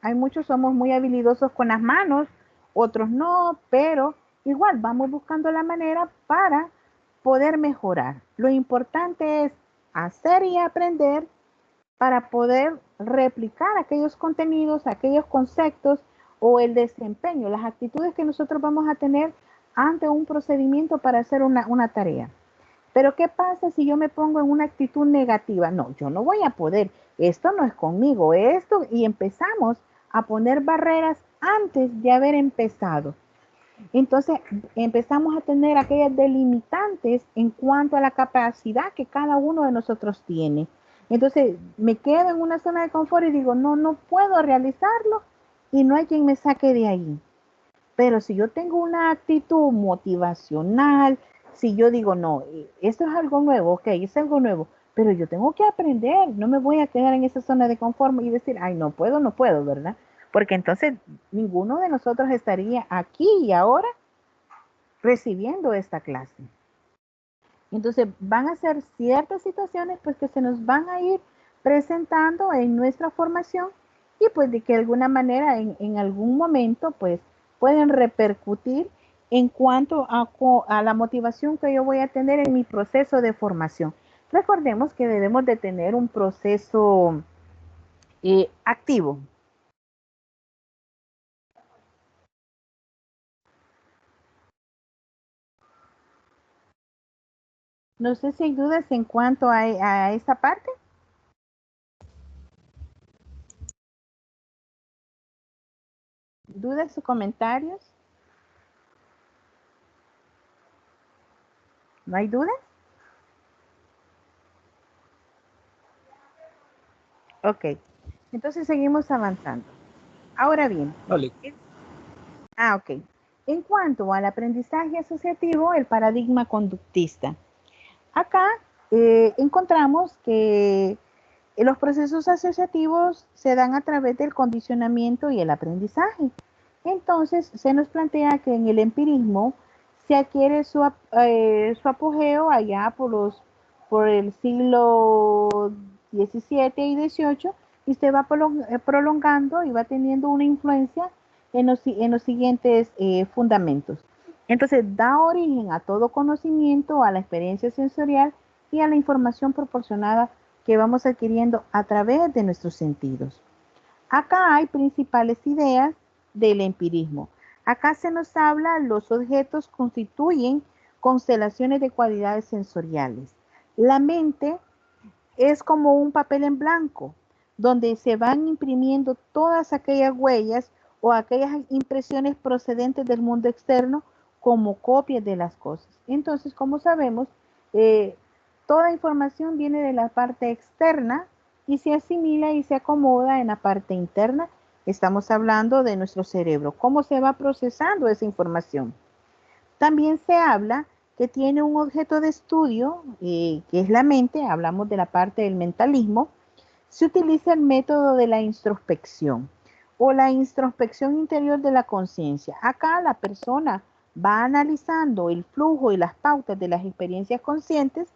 hay muchos somos muy habilidosos con las manos, otros no, pero igual vamos buscando la manera para poder mejorar. Lo importante es hacer y aprender para poder replicar aquellos contenidos, aquellos conceptos o el desempeño, las actitudes que nosotros vamos a tener ante un procedimiento para hacer una tarea. Pero ¿qué pasa si yo me pongo en una actitud negativa? No, yo no voy a poder, esto no es conmigo, esto, y empezamos a poner barreras antes de haber empezado. Entonces empezamos a tener aquellas delimitantes en cuanto a la capacidad que cada uno de nosotros tiene. Entonces me quedo en una zona de confort y digo, no, no puedo realizarlo y no hay quien me saque de ahí. Pero si yo tengo una actitud motivacional, si yo digo, no, esto es algo nuevo, ok, es algo nuevo, pero yo tengo que aprender, no me voy a quedar en esa zona de confort y decir, ay, no puedo, no puedo, ¿verdad? Porque entonces ninguno de nosotros estaría aquí y ahora recibiendo esta clase. Entonces van a ser ciertas situaciones pues que se nos van a ir presentando en nuestra formación y pues de que de alguna manera en algún momento pues pueden repercutir en cuanto a la motivación que yo voy a tener en mi proceso de formación. Recordemos que debemos de tener un proceso activo. No sé si hay dudas en cuanto a esa parte. ¿Dudas o comentarios? ¿No hay dudas? Ok, entonces seguimos avanzando. Ahora bien, Vale. ok. En cuanto al aprendizaje asociativo, el paradigma conductista. Acá encontramos que los procesos asociativos se dan a través del condicionamiento y el aprendizaje. Entonces, se nos plantea que en el empirismo se adquiere su apogeo allá por el siglo XVII y XVIII y se va prolongando y va teniendo una influencia en los siguientes fundamentos. Entonces, da origen a todo conocimiento, a la experiencia sensorial y a la información proporcionada que vamos adquiriendo a través de nuestros sentidos. Acá hay principales ideas del empirismo. Acá se nos habla, los objetos constituyen constelaciones de cualidades sensoriales. La mente es como un papel en blanco, donde se van imprimiendo todas aquellas huellas o aquellas impresiones procedentes del mundo externo como copias de las cosas. Entonces, como sabemos, eh, toda información viene de la parte externa y se asimila y se acomoda en la parte interna. Estamos hablando de nuestro cerebro, cómo se va procesando esa información. También se habla que tiene un objeto de estudio, que es la mente, hablamos de la parte del mentalismo. Se utiliza el método de la introspección o la introspección interior de la conciencia. Acá la persona va analizando el flujo y las pautas de las experiencias conscientes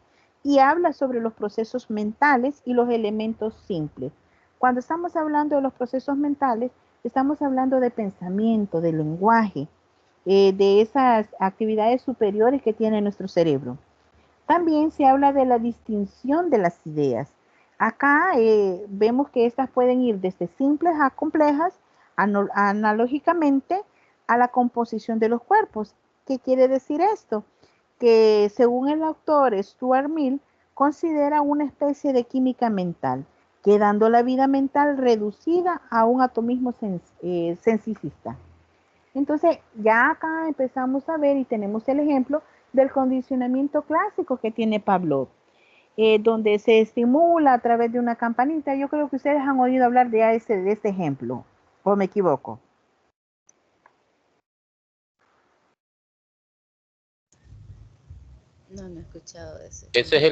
y habla sobre los procesos mentales y los elementos simples. Cuando estamos hablando de los procesos mentales, estamos hablando de pensamiento, de lenguaje, de esas actividades superiores que tiene nuestro cerebro. También se habla de la distinción de las ideas. Acá vemos que estas pueden ir desde simples a complejas, analógicamente a la composición de los cuerpos. ¿Qué quiere decir esto? Que según el autor Stuart Mill, considera una especie de química mental, quedando la vida mental reducida a un atomismo sensicista. Entonces, ya acá empezamos a ver y tenemos el ejemplo del condicionamiento clásico que tiene Pavlov, donde se estimula a través de una campanita. Yo creo que ustedes han oído hablar de este ejemplo, o me equivoco. No, no he escuchado de ese. Ese es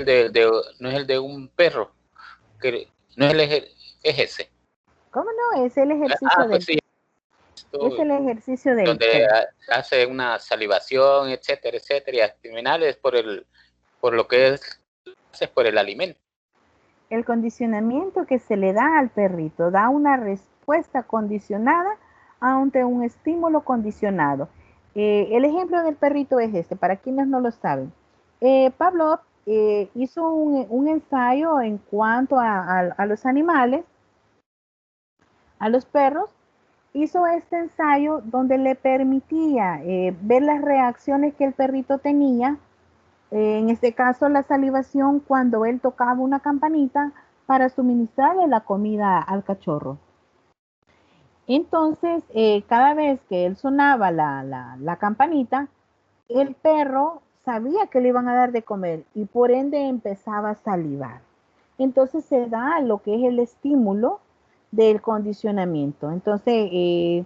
no es el de un perro, que no es es ese. ¿Cómo no? Es el ejercicio Pues sí, es el ejercicio del donde perro. hace una salivación, etcétera, etcétera, y al final es por lo que es por el alimento. El condicionamiento que se le da al perrito da una respuesta condicionada ante un estímulo condicionado. El ejemplo del perrito es este, para quienes no lo saben. Pavlov hizo un ensayo en cuanto a los animales, a los perros. Hizo este ensayo donde le permitía ver las reacciones que el perrito tenía, en este caso la salivación, cuando él tocaba una campanita para suministrarle la comida al cachorro. Entonces, cada vez que él sonaba la campanita, el perro sabía que le iban a dar de comer y por ende empezaba a salivar. Entonces se da lo que es el estímulo del condicionamiento. Entonces,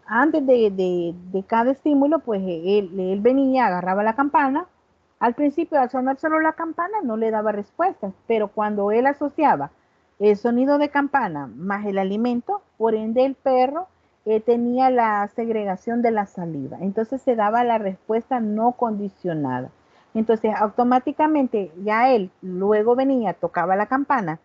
antes de cada estímulo, pues él venía, agarraba la campana. Al principio, al sonar solo la campana, no le daba respuestas, pero cuando él asociaba el sonido de campana más el alimento, por ende el perro tenía la segregación de la saliva. Entonces se daba la respuesta no condicionada. Entonces automáticamente ya él luego venía, tocaba la campana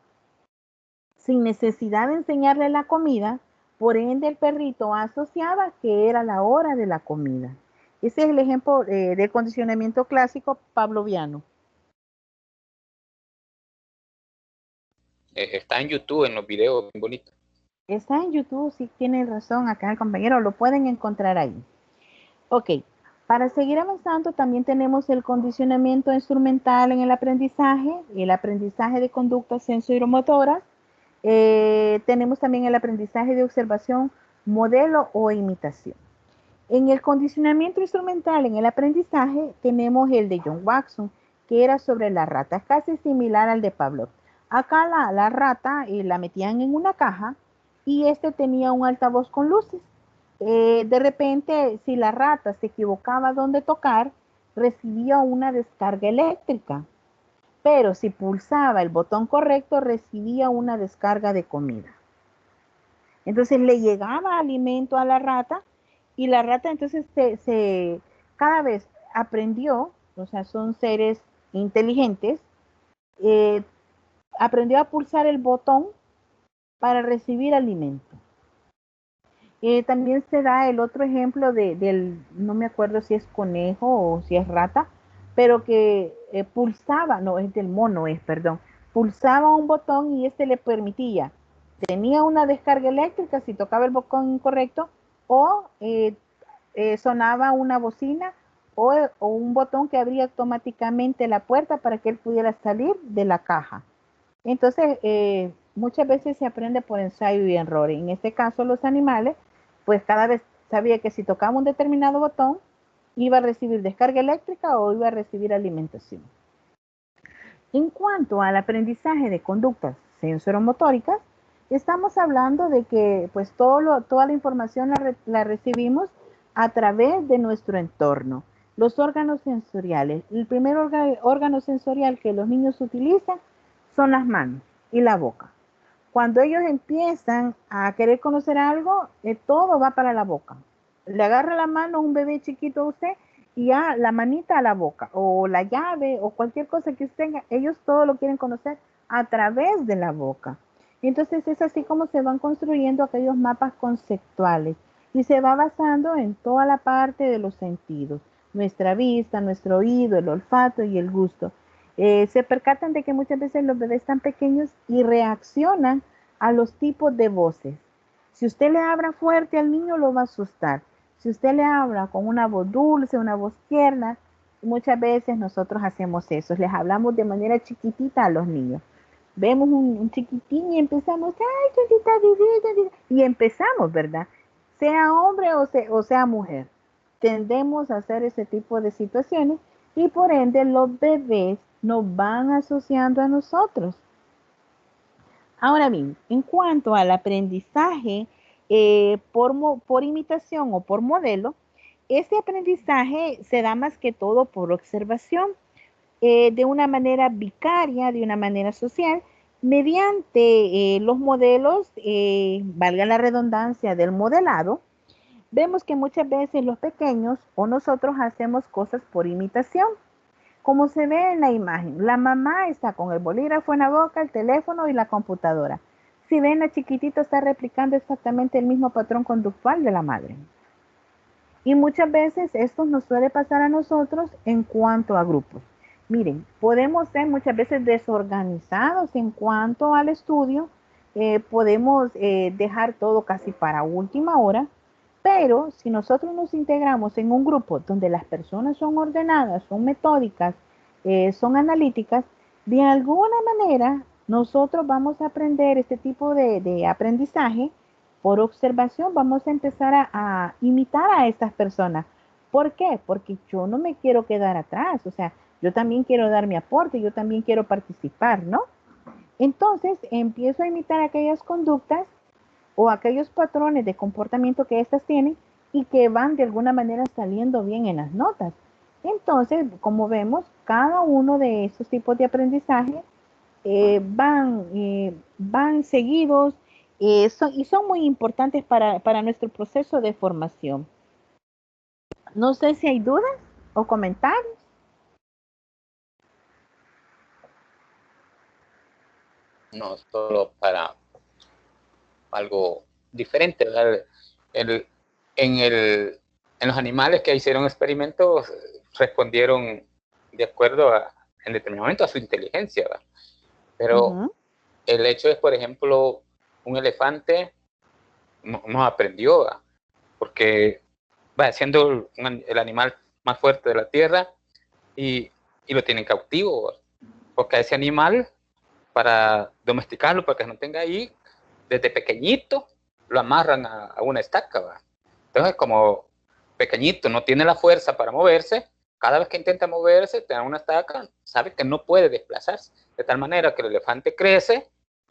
sin necesidad de enseñarle la comida, por ende el perrito asociaba que era la hora de la comida. Ese es el ejemplo del condicionamiento clásico pavloviano. Está en YouTube, en los videos, bien bonitos. Está en YouTube, sí tiene razón acá el compañero, lo pueden encontrar ahí. Ok, Para seguir avanzando, también tenemos el condicionamiento instrumental en el aprendizaje de conductas sensoriimotoras. Tenemos también el aprendizaje de observación, modelo o imitación. En el condicionamiento instrumental en el aprendizaje tenemos el de John Watson, que era sobre la rata, casi similar al de Pavlov. Acá la rata la metían en una caja y este tenía un altavoz con luces. De repente, si la rata se equivocaba dónde tocar, recibía una descarga eléctrica, pero si pulsaba el botón correcto, recibía una descarga de comida. Entonces le llegaba alimento a la rata y la rata entonces cada vez aprendió, o sea, son seres inteligentes, eh, aprendió a pulsar el botón para recibir alimento. También se da el otro ejemplo no me acuerdo si es conejo o si es rata, pero que pulsaba, no, es del mono, perdón, pulsaba un botón y este le permitía, tenía una descarga eléctrica si tocaba el botón incorrecto o sonaba una bocina o un botón que abría automáticamente la puerta para que él pudiera salir de la caja. Entonces, muchas veces se aprende por ensayo y error. En este caso, los animales, pues cada vez sabía que si tocaba un determinado botón, iba a recibir descarga eléctrica o iba a recibir alimentación. En cuanto al aprendizaje de conductas sensoromotóricas, estamos hablando de que pues toda la información la recibimos a través de nuestro entorno. Los órganos sensoriales. El primer órgano sensorial que los niños utilizan son las manos y la boca. Cuando ellos empiezan a querer conocer algo, todo va para la boca. Le agarra la mano a un bebé chiquito a usted y ya la manita a la boca, o la llave, o cualquier cosa que usted tenga, ellos todo lo quieren conocer a través de la boca. Entonces es así como se van construyendo aquellos mapas conceptuales y se va basando en toda la parte de los sentidos, nuestra vista, nuestro oído, el olfato y el gusto. Se percatan de que muchas veces los bebés están pequeños y reaccionan a los tipos de voces. Si usted le habla fuerte al niño, lo va a asustar. Si usted le habla con una voz dulce, una voz tierna, muchas veces nosotros hacemos eso. Les hablamos de manera chiquitita a los niños. Vemos un chiquitín y empezamos, ay, chiquita, divina, y empezamos, ¿verdad? Sea hombre o sea mujer. Tendemos a hacer ese tipo de situaciones y por ende los bebés nos van asociando a nosotros. Ahora bien, en cuanto al aprendizaje por imitación o por modelo, este aprendizaje se da más que todo por observación, de una manera vicaria, de una manera social, mediante los modelos, valga la redundancia, del modelado. Vemos que muchas veces los pequeños o nosotros hacemos cosas por imitación. Como se ve en la imagen, la mamá está con el bolígrafo en la boca, el teléfono y la computadora. Si ven, la chiquitita está replicando exactamente el mismo patrón conductual de la madre. Y muchas veces esto nos suele pasar a nosotros en cuanto a grupos. Miren, podemos ser muchas veces desorganizados en cuanto al estudio, podemos dejar todo casi para última hora, pero si nosotros nos integramos en un grupo donde las personas son ordenadas, son metódicas, son analíticas, de alguna manera nosotros vamos a aprender este tipo de aprendizaje por observación. Vamos a empezar a imitar a estas personas. ¿Por qué? Porque yo no me quiero quedar atrás, o sea, yo también quiero dar mi aporte, yo también quiero participar, ¿no? Entonces empiezo a imitar aquellas conductas o aquellos patrones de comportamiento que éstas tienen y que van de alguna manera saliendo bien en las notas. Entonces, como vemos, cada uno de estos tipos de aprendizaje van seguidos y son muy importantes para nuestro proceso de formación. No sé si hay dudas o comentarios. No, solo para algo diferente, ¿verdad? En los animales que hicieron experimentos respondieron de acuerdo en determinado momento a su inteligencia, ¿verdad? Pero el hecho es, por ejemplo, un elefante no aprendió, ¿verdad? Porque siendo el animal más fuerte de la tierra y lo tienen cautivo, porque a ese animal, para domesticarlo, para que no tenga ahí, desde pequeñito lo amarran a una estaca, ¿va? Entonces, como pequeñito no tiene la fuerza para moverse, cada vez que intenta moverse, te dan una estaca, sabe que no puede desplazarse, de tal manera que el elefante crece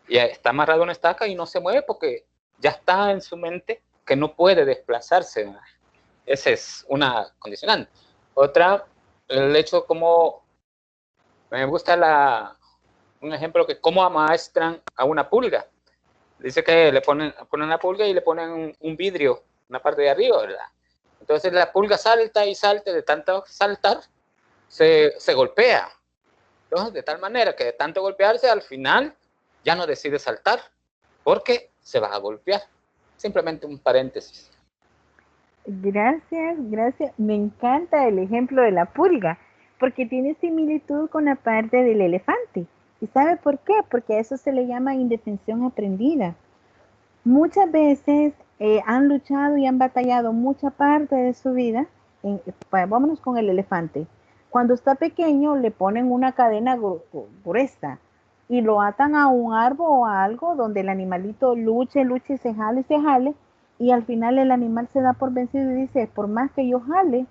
y está amarrado a una estaca y no se mueve porque ya está en su mente que no puede desplazarse, ¿va? Esa es una condicionante. Otra, el hecho como, me gusta un ejemplo que cómo amaestran a una pulga. Dice que le ponen la pulga y le ponen un vidrio, una parte de arriba, ¿verdad? Entonces la pulga salta y salta, de tanto saltar, se golpea. Entonces, de tal manera que de tanto golpearse, al final ya no decide saltar, porque se va a golpear. Simplemente un paréntesis. Gracias, gracias. Me encanta el ejemplo de la pulga, porque tiene similitud con la parte del elefante. ¿Y sabe por qué? Porque a eso se le llama indefensión aprendida. Muchas veces han luchado y han batallado mucha parte de su vida. Vámonos con el elefante. Cuando está pequeño le ponen una cadena gruesa y lo atan a un árbol o a algo donde el animalito luche, luche, se jale y al final el animal se da por vencido y dice, por más que yo jale,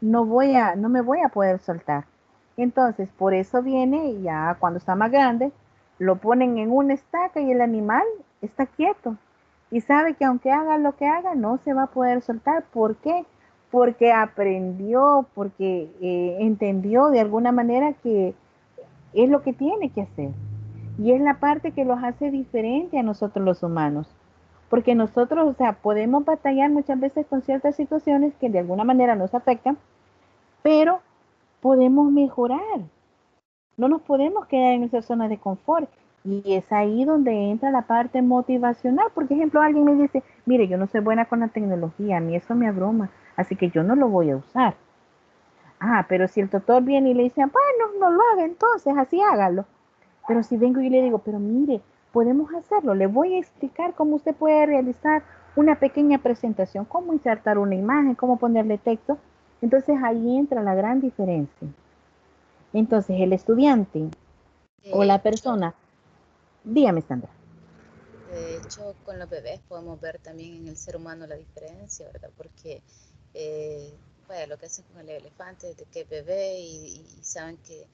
no me voy a poder soltar. Entonces, por eso viene ya cuando está más grande, lo ponen en una estaca y el animal está quieto y sabe que aunque haga lo que haga, no se va a poder soltar. ¿Por qué? Porque aprendió, porque entendió de alguna manera que es lo que tiene que hacer. Y es la parte que los hace diferente a nosotros los humanos. Porque nosotros, o sea, podemos batallar muchas veces con ciertas situaciones que de alguna manera nos afectan, pero podemos mejorar. No nos podemos quedar en esa zona de confort. Y es ahí donde entra la parte motivacional. Por ejemplo, alguien me dice, mire, yo no soy buena con la tecnología, a mí eso me abruma, así que yo no lo voy a usar. Ah, pero si el doctor viene y le dice, bueno, no lo haga, entonces así hágalo. Pero si vengo y le digo, pero mire, podemos hacerlo, le voy a explicar cómo usted puede realizar una pequeña presentación, cómo insertar una imagen, cómo ponerle texto. Entonces ahí entra la gran diferencia. Entonces el estudiante o De la hecho, persona, dígame Sandra. de hecho, con los bebés podemos ver también en el ser humano la diferencia, ¿verdad? Porque bueno, lo que hacen con el elefante desde que es bebé y saben que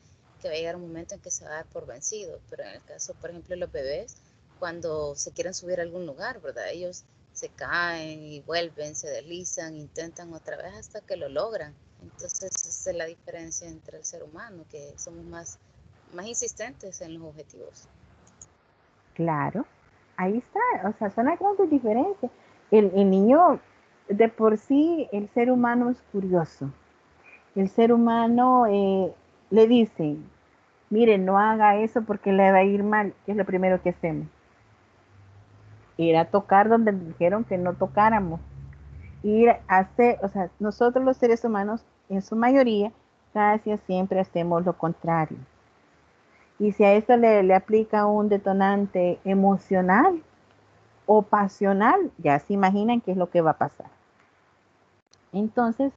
va a llegar un momento en que se va a dar por vencido. Pero en el caso, por ejemplo, de los bebés, cuando se quieren subir a algún lugar, ¿verdad? Ellos se caen y vuelven, se deslizan, intentan otra vez hasta que lo logran. Entonces, esa es la diferencia entre el ser humano, que somos más insistentes en los objetivos. Claro, ahí está, o sea, son las grandes diferencias. El niño, de por sí, el ser humano es curioso. El ser humano le dice, mire, no haga eso porque le va a ir mal, que es lo primero que hacemos. Ir a tocar donde dijeron que no tocáramos. Ir a hacer, o sea, nosotros los seres humanos, en su mayoría, casi siempre hacemos lo contrario. Y si a esto le aplica un detonante emocional o pasional, ya se imaginan qué es lo que va a pasar. Entonces,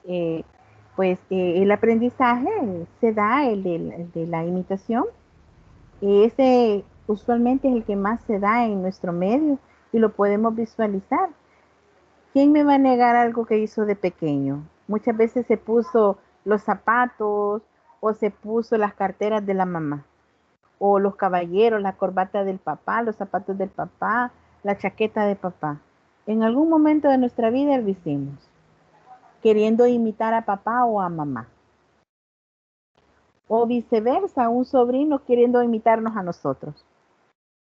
pues el aprendizaje se da, el de la imitación, ese usualmente es el que más se da en nuestro medio y lo podemos visualizar. ¿Quién me va a negar algo que hizo de pequeño? Muchas veces se puso los zapatos o se puso las carteras de la mamá o los caballeros, la corbata del papá, los zapatos del papá, la chaqueta de papá. En algún momento de nuestra vida lo hicimos, queriendo imitar a papá o a mamá. O viceversa, un sobrino queriendo imitarnos a nosotros.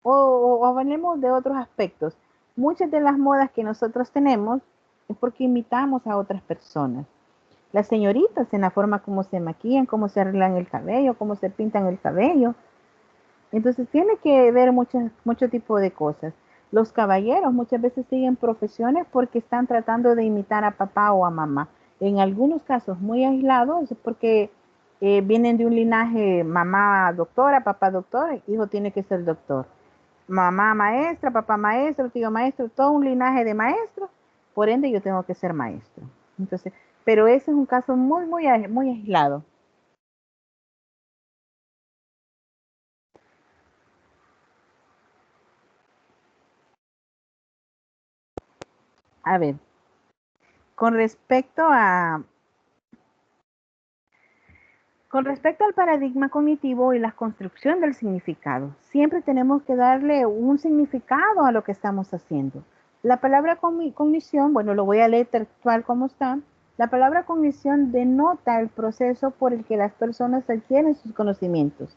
O hablemos de otros aspectos. Muchas de las modas que nosotros tenemos es porque imitamos a otras personas. Las señoritas en la forma como se maquillan, cómo se arreglan el cabello, cómo se pintan el cabello. Entonces tiene que ver mucho tipo de cosas. Los caballeros muchas veces siguen profesiones porque están tratando de imitar a papá o a mamá. En algunos casos muy aislados porque vienen de un linaje mamá doctora, papá doctor, hijo tiene que ser doctor. Mamá maestra, papá maestro, tío maestro, todo un linaje de maestros, por ende yo tengo que ser maestro. Entonces, pero ese es un caso muy aislado. A ver, con respecto a, con respecto al paradigma cognitivo y la construcción del significado, siempre tenemos que darle un significado a lo que estamos haciendo. La palabra cognición, bueno, lo voy a leer textual como está. La palabra cognición denota el proceso por el que las personas adquieren sus conocimientos.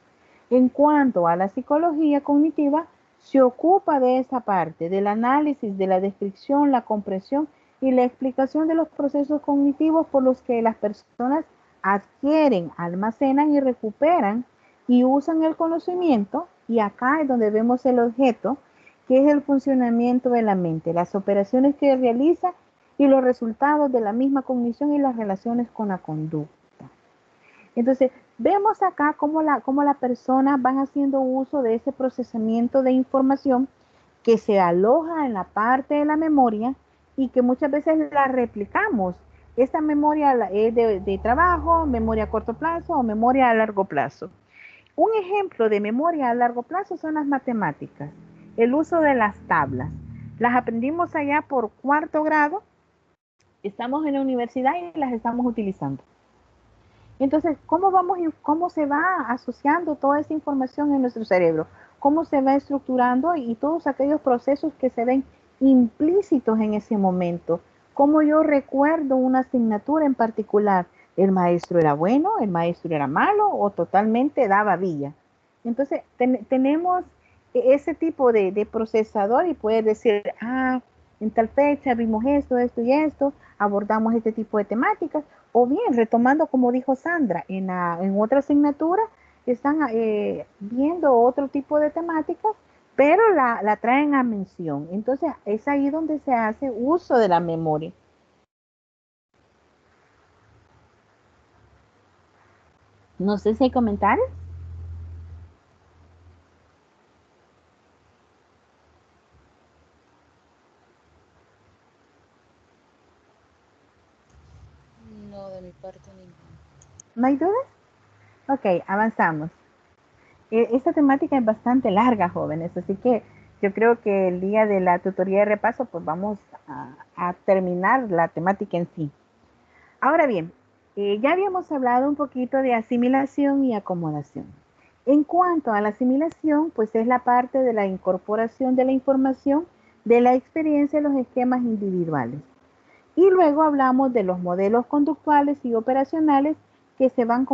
En cuanto a la psicología cognitiva, se ocupa de esa parte, del análisis, de la descripción, la comprensión y la explicación de los procesos cognitivos por los que las personas adquieren, almacenan y recuperan y usan el conocimiento. Y acá es donde vemos el objeto, que es el funcionamiento de la mente, las operaciones que realiza y los resultados de la misma cognición y las relaciones con la conducta. Entonces, vemos acá cómo la persona va haciendo uso de ese procesamiento de información que se aloja en la parte de la memoria y que muchas veces la replicamos. Esta memoria es de trabajo, memoria a corto plazo o memoria a largo plazo. Un ejemplo de memoria a largo plazo son las matemáticas, el uso de las tablas. Las aprendimos allá por cuarto grado, estamos en la universidad y las estamos utilizando. Entonces, cómo se va asociando toda esa información en nuestro cerebro? ¿Cómo se va estructurando y todos aquellos procesos que se ven implícitos en ese momento? ¿Cómo yo recuerdo una asignatura en particular? ¿El maestro era bueno, el maestro era malo o totalmente daba villa? Entonces, tenemos ese tipo de procesador y poder decir, en tal fecha vimos esto y esto, abordamos este tipo de temáticas, o bien, retomando como dijo Sandra, en otra asignatura están viendo otro tipo de temáticas, pero la traen a mención. Entonces, es ahí donde se hace uso de la memoria. No sé si hay comentarios. No, de mi parte ninguna. ¿No hay dudas? Ok, avanzamos. Esta temática es bastante larga, jóvenes, así que yo creo que el día de la tutoría de repaso, pues vamos a terminar la temática en sí. Ahora bien, ya habíamos hablado un poquito de asimilación y acomodación. En cuanto a la asimilación, pues es la parte de la incorporación de la información de la experiencia en los esquemas individuales. Y luego hablamos de los modelos conductuales y operacionales que se van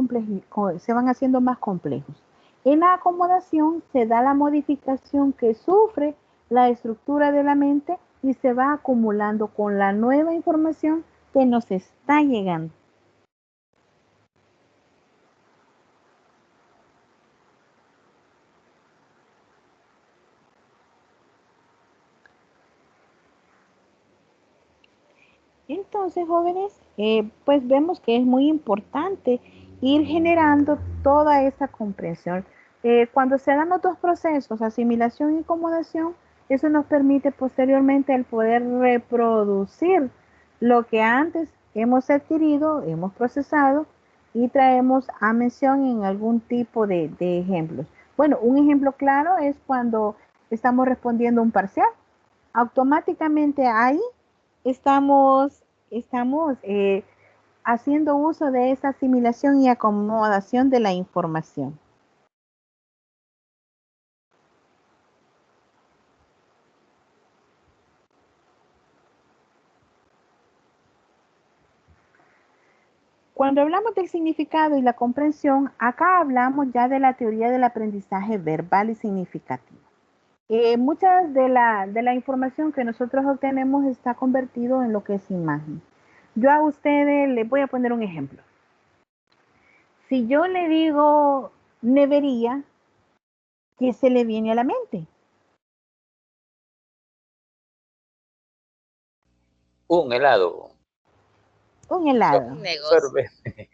haciendo más complejos. En la acomodación se da la modificación que sufre la estructura de la mente y se va acumulando con la nueva información que nos está llegando. Entonces, jóvenes, pues vemos que es muy importante ir generando toda esa comprensión. Cuando se dan los dos procesos, asimilación y acomodación, eso nos permite posteriormente el poder reproducir lo que antes hemos adquirido, hemos procesado y traemos a mención en algún tipo de ejemplos. Bueno, un ejemplo claro es cuando estamos respondiendo un parcial. Automáticamente ahí estamos haciendo uso de esa asimilación y acomodación de la información. Cuando hablamos del significado y la comprensión, acá hablamos ya de la teoría del aprendizaje verbal y significativo. Mucha de la información que nosotros obtenemos está convertido en lo que es imagen. Yo a ustedes les voy a poner un ejemplo. Si yo le digo nevería, ¿qué se le viene a la mente? Un helado. Un helado. Un negocio. Sorbete.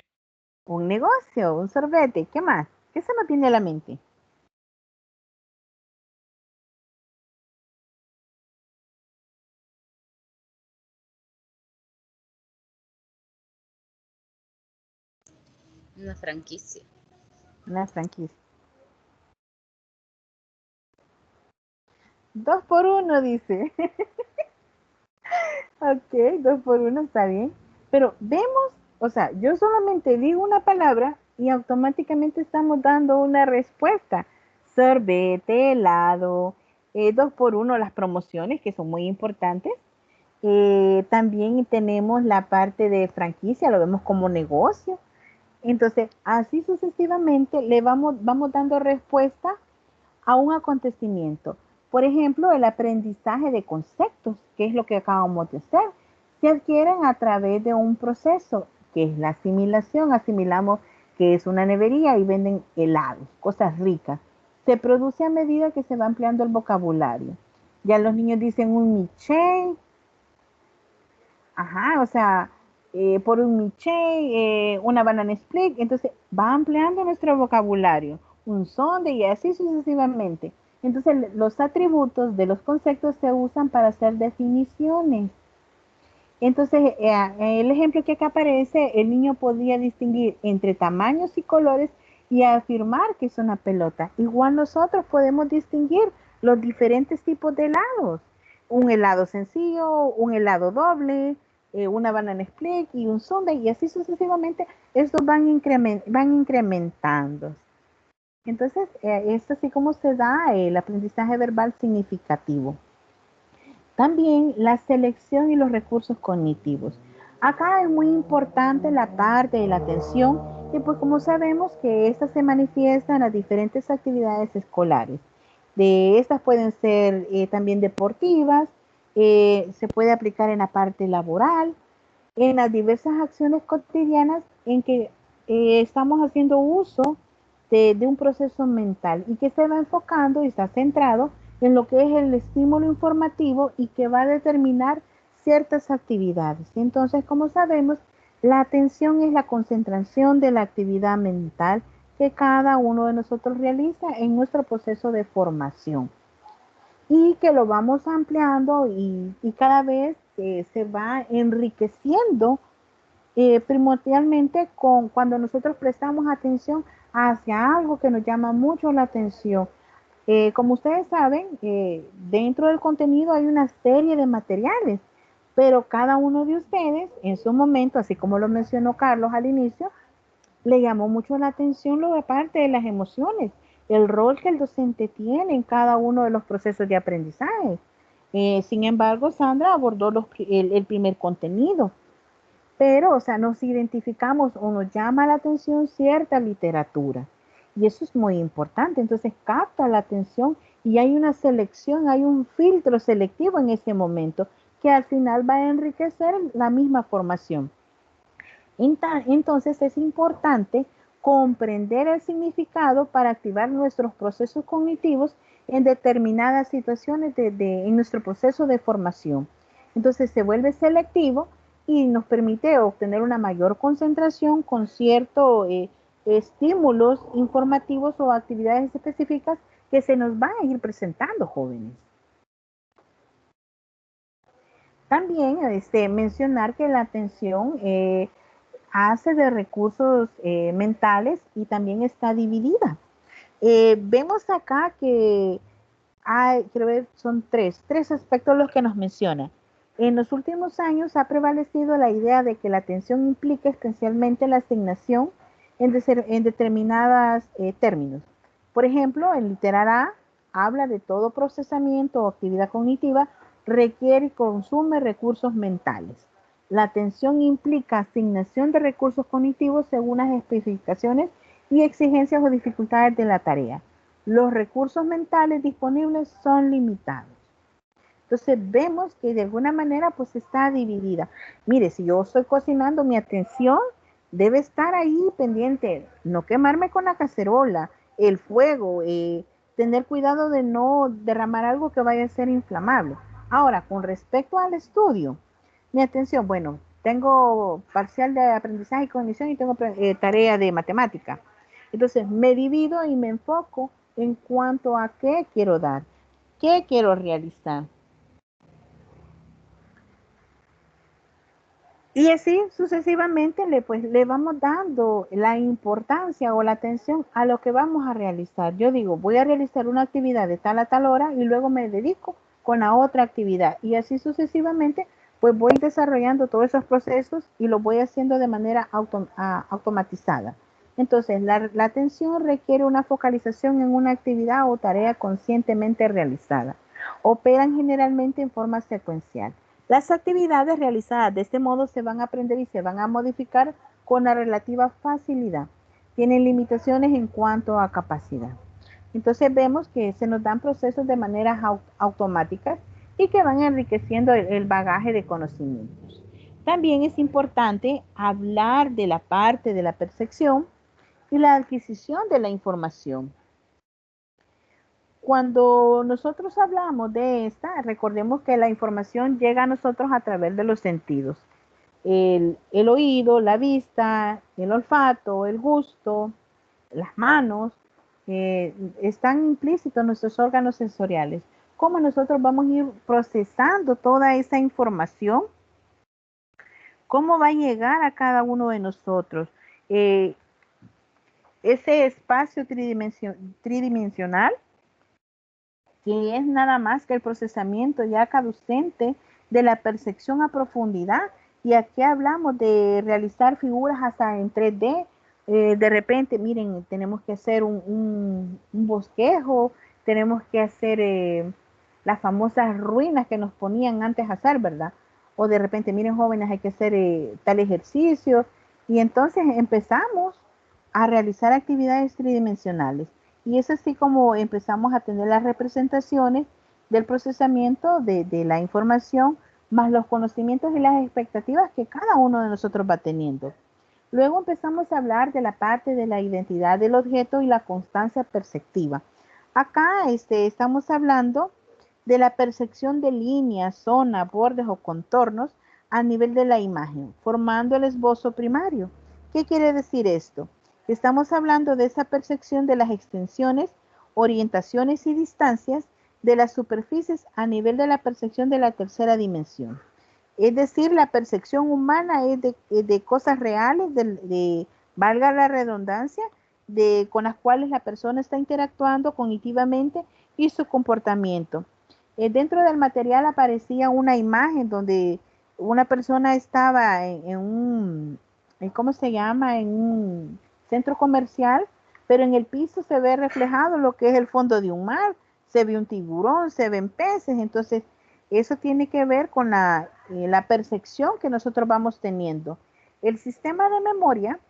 Un negocio, un sorbete. ¿Qué más? ¿Qué se nos viene a la mente? Una franquicia. Una franquicia. 2 por 1 dice. Ok, 2 por 1 está bien. Pero vemos, o sea, yo solamente digo una palabra y automáticamente estamos dando una respuesta. Sorbete, helado, 2 por 1 las promociones que son muy importantes. También tenemos la parte de franquicia, lo vemos como negocio. Entonces, así sucesivamente le vamos dando respuesta a un acontecimiento. Por ejemplo, el aprendizaje de conceptos, que es lo que acabamos de hacer, se adquieren a través de un proceso, que es la asimilación. Asimilamos que es una nevería y venden helados, cosas ricas. Se produce a medida que se va ampliando el vocabulario. Ya los niños dicen un miche, ajá, o sea, por un miche, una banana split, entonces va ampliando nuestro vocabulario, un sonde y así sucesivamente. Entonces los atributos de los conceptos se usan para hacer definiciones. Entonces, el ejemplo que acá aparece, el niño podía distinguir entre tamaños y colores y afirmar que es una pelota. Igual nosotros podemos distinguir los diferentes tipos de helados. Un helado sencillo, un helado doble, una banana split y un sundae y así sucesivamente. Estos van incrementando. Entonces, es así como se da el aprendizaje verbal significativo. También la selección y los recursos cognitivos. Acá es muy importante la parte de la atención, que pues como sabemos que esta se manifiesta en las diferentes actividades escolares. De estas pueden ser también deportivas, se puede aplicar en la parte laboral, en las diversas acciones cotidianas en que estamos haciendo uso de un proceso mental y que se va enfocando y está centrado en lo que es el estímulo informativo y que va a determinar ciertas actividades. Entonces, como sabemos, la atención es la concentración de la actividad mental que cada uno de nosotros realiza en nuestro proceso de formación y que lo vamos ampliando y cada vez se va enriqueciendo primordialmente cuando nosotros prestamos atención hacia algo que nos llama mucho la atención. Como ustedes saben, dentro del contenido hay una serie de materiales, pero cada uno de ustedes en su momento, así como lo mencionó Carlos al inicio, le llamó mucho la atención lo de parte de las emociones, el rol que el docente tiene en cada uno de los procesos de aprendizaje. Sin embargo, Sandra abordó el primer contenido, pero, o sea, nos identificamos o nos llama la atención cierta literatura. Y eso es muy importante. Entonces, capta la atención y hay una selección, hay un filtro selectivo en ese momento que al final va a enriquecer la misma formación. Entonces, es importante comprender el significado para activar nuestros procesos cognitivos en determinadas situaciones en nuestro proceso de formación. Entonces, se vuelve selectivo y nos permite obtener una mayor concentración con ciertos estímulos informativos o actividades específicas que se nos van a ir presentando, jóvenes. También mencionar que la atención hace de recursos mentales y también está dividida. Vemos acá que creo que son tres aspectos los que nos menciona. En los últimos años ha prevalecido la idea de que la atención implica especialmente la asignación en determinados términos. Por ejemplo, el literal A habla de todo procesamiento o actividad cognitiva requiere y consume recursos mentales. La atención implica asignación de recursos cognitivos según las especificaciones y exigencias o dificultades de la tarea. Los recursos mentales disponibles son limitados. Entonces vemos que de alguna manera pues está dividida. Mire, si yo estoy cocinando, mi atención debe estar ahí pendiente, no quemarme con la cacerola, el fuego, tener cuidado de no derramar algo que vaya a ser inflamable. Ahora, con respecto al estudio, mi atención, bueno, tengo parcial de aprendizaje y cognición y tengo tarea de matemática. Entonces me divido y me enfoco en cuanto a qué quiero dar, qué quiero realizar. Y así sucesivamente le vamos dando la importancia o la atención a lo que vamos a realizar. Yo digo, voy a realizar una actividad de tal a tal hora y luego me dedico con la otra actividad. Y así sucesivamente, pues voy desarrollando todos esos procesos y los voy haciendo de manera automatizada. Entonces, la atención requiere una focalización en una actividad o tarea conscientemente realizada. Operan generalmente en forma secuencial. Las actividades realizadas de este modo se van a aprender y se van a modificar con la relativa facilidad. Tienen limitaciones en cuanto a capacidad. Entonces vemos que se nos dan procesos de manera automáticas y que van enriqueciendo el bagaje de conocimientos. También es importante hablar de la parte de la percepción y la adquisición de la información. Cuando nosotros hablamos de esta, recordemos que la información llega a nosotros a través de los sentidos. El oído, la vista, el olfato, el gusto, las manos, están implícitos en nuestros órganos sensoriales. ¿Cómo nosotros vamos a ir procesando toda esa información? ¿Cómo va a llegar a cada uno de nosotros? Ese espacio tridimensional que es nada más que el procesamiento ya caducente de la percepción a profundidad. Y aquí hablamos de realizar figuras hasta en 3D. De repente, miren, tenemos que hacer un bosquejo, tenemos que hacer las famosas ruinas que nos ponían antes a hacer, ¿verdad? O de repente, miren, jóvenes, hay que hacer tal ejercicio. Y entonces empezamos a realizar actividades tridimensionales. Y es así como empezamos a tener las representaciones del procesamiento de la información, más los conocimientos y las expectativas que cada uno de nosotros va teniendo. Luego empezamos a hablar de la parte de la identidad del objeto y la constancia perceptiva. Acá estamos hablando de la percepción de líneas, zonas, bordes o contornos a nivel de la imagen, formando el esbozo primario. ¿Qué quiere decir esto? Estamos hablando de esa percepción de las extensiones, orientaciones y distancias de las superficies a nivel de la percepción de la tercera dimensión. Es decir, la percepción humana es de cosas reales, valga la redundancia, con las cuales la persona está interactuando cognitivamente y su comportamiento. Dentro del material aparecía una imagen donde una persona estaba ¿cómo se llama? En un centro comercial, pero en el piso se ve reflejado lo que es el fondo de un mar, se ve un tiburón, se ven peces, entonces eso tiene que ver con la percepción que nosotros vamos teniendo. El sistema de memoria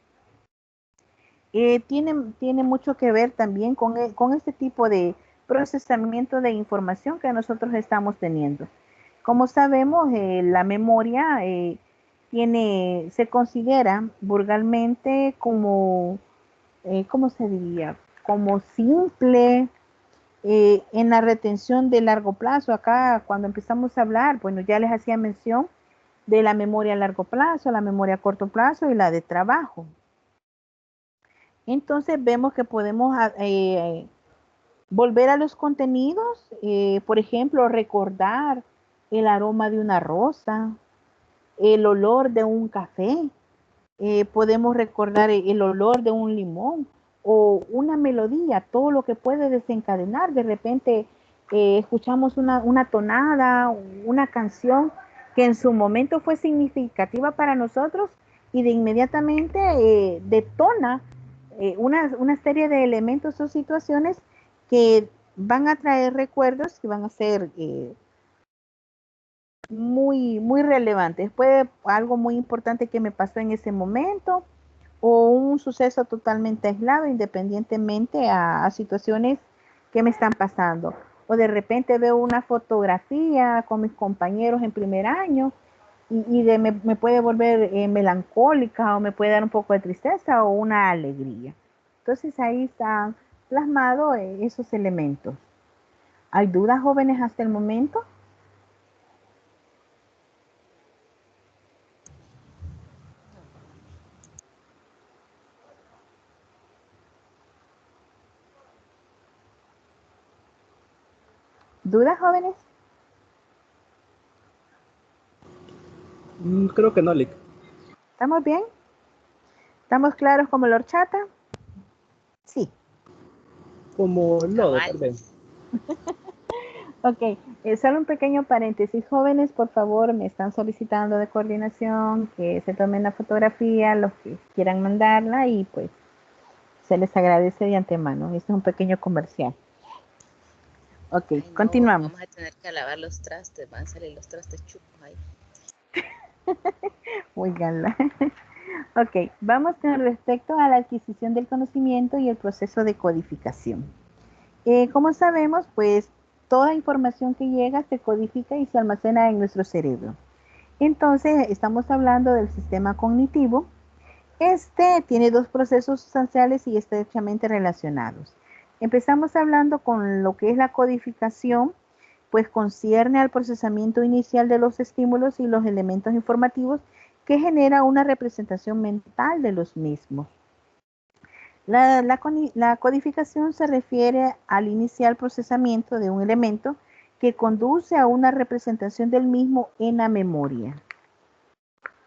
tiene mucho que ver también con este tipo de procesamiento de información que nosotros estamos teniendo. Como sabemos, la memoria se considera vulgarmente como, ¿cómo se diría? Como simple en la retención de largo plazo. Acá, cuando empezamos a hablar, bueno, ya les hacía mención de la memoria a largo plazo, la memoria a corto plazo y la de trabajo. Entonces vemos que podemos volver a los contenidos, por ejemplo, recordar el aroma de una rosa, el olor de un café, podemos recordar el olor de un limón o una melodía, todo lo que puede desencadenar. De repente escuchamos una tonada, una canción que en su momento fue significativa para nosotros y de inmediatamente detona una serie de elementos o situaciones que van a traer recuerdos que van a ser muy relevantes. Puede algo muy importante que me pasó en ese momento o un suceso totalmente aislado, independientemente a situaciones que me están pasando. O de repente veo una fotografía con mis compañeros en primer año me puede volver melancólica o me puede dar un poco de tristeza o una alegría. Entonces ahí están plasmados esos elementos. ¿Hay dudas, jóvenes, hasta el momento? ¿Dudas, jóvenes? Creo que no, Lick. ¿Estamos bien? ¿Estamos claros como la horchata? Sí. Como lodo, Cabal. tal vez. Ok, solo un pequeño paréntesis. Jóvenes, por favor, me están solicitando de coordinación que se tomen la fotografía, los que quieran mandarla y pues se les agradece de antemano. Este es un pequeño comercial. Ok, Ay, no, continuamos. vamos a tener que lavar los trastes, van a salir los trastes chupos ahí. Oiganla. Ok, vamos con respecto a la adquisición del conocimiento y el proceso de codificación. Como sabemos, pues toda información que llega se codifica y se almacena en nuestro cerebro. Entonces, estamos hablando del sistema cognitivo. Este tiene dos procesos sustanciales y estrechamente relacionados. Empezamos hablando con lo que es la codificación, pues concierne al procesamiento inicial de los estímulos y los elementos informativos que genera una representación mental de los mismos. La codificación se refiere al inicial procesamiento de un elemento que conduce a una representación del mismo en la memoria.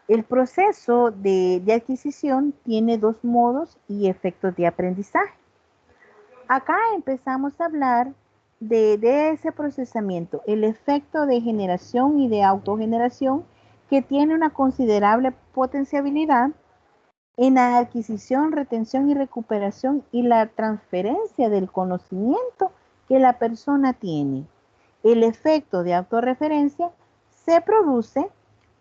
El proceso de adquisición tiene dos modos y efectos de aprendizaje. Acá empezamos a hablar de ese procesamiento, el efecto de generación y de autogeneración que tiene una considerable potencialidad en la adquisición, retención y recuperación y la transferencia del conocimiento que la persona tiene. El efecto de autorreferencia se produce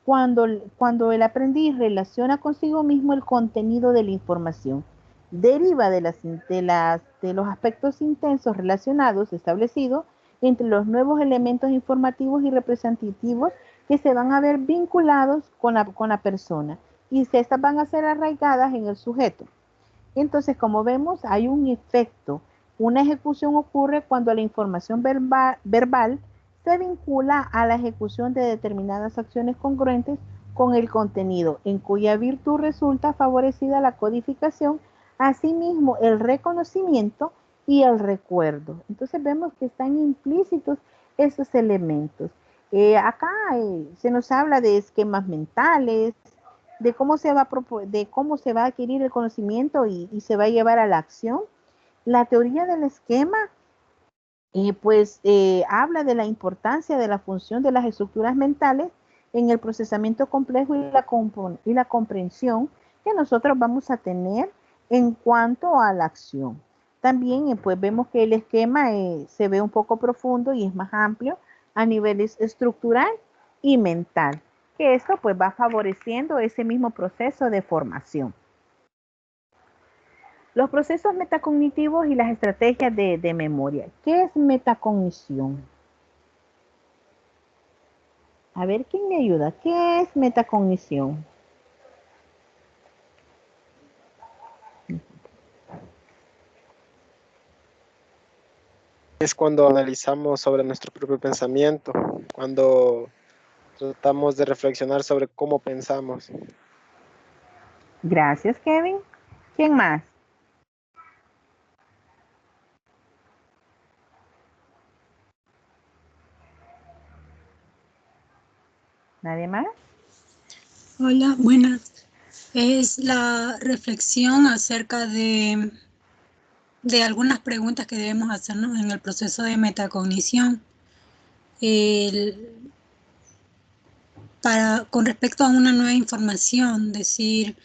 cuando el aprendiz relaciona consigo mismo el contenido de la información. Deriva de los aspectos intensos relacionados establecidos entre los nuevos elementos informativos y representativos que se van a ver vinculados con la persona y estas van a ser arraigadas en el sujeto. Entonces, como vemos, hay un efecto. Una ejecución ocurre cuando la información verbal se vincula a la ejecución de determinadas acciones congruentes con el contenido, en cuya virtud resulta favorecida la codificación, asimismo el reconocimiento y el recuerdo. Entonces vemos que están implícitos esos elementos. Acá se nos habla de esquemas mentales, de cómo se va a adquirir el conocimiento y se va a llevar a la acción. La teoría del esquema habla de la importancia de la función de las estructuras mentales en el procesamiento complejo y la comprensión que nosotros vamos a tener en cuanto a la acción. También pues vemos que el esquema se ve un poco profundo y es más amplio a niveles estructural y mental, que esto pues va favoreciendo ese mismo proceso de formación. Los procesos metacognitivos y las estrategias de memoria. ¿Qué es metacognición? A ver, ¿quién me ayuda? ¿Qué es metacognición? Es cuando analizamos sobre nuestro propio pensamiento, cuando tratamos de reflexionar sobre cómo pensamos. Gracias, Kevin. ¿Quién más? ¿Nadie más? Hola, buenas. Es la reflexión acerca de algunas preguntas que debemos hacernos en el proceso de metacognición. Con respecto a una nueva información, decir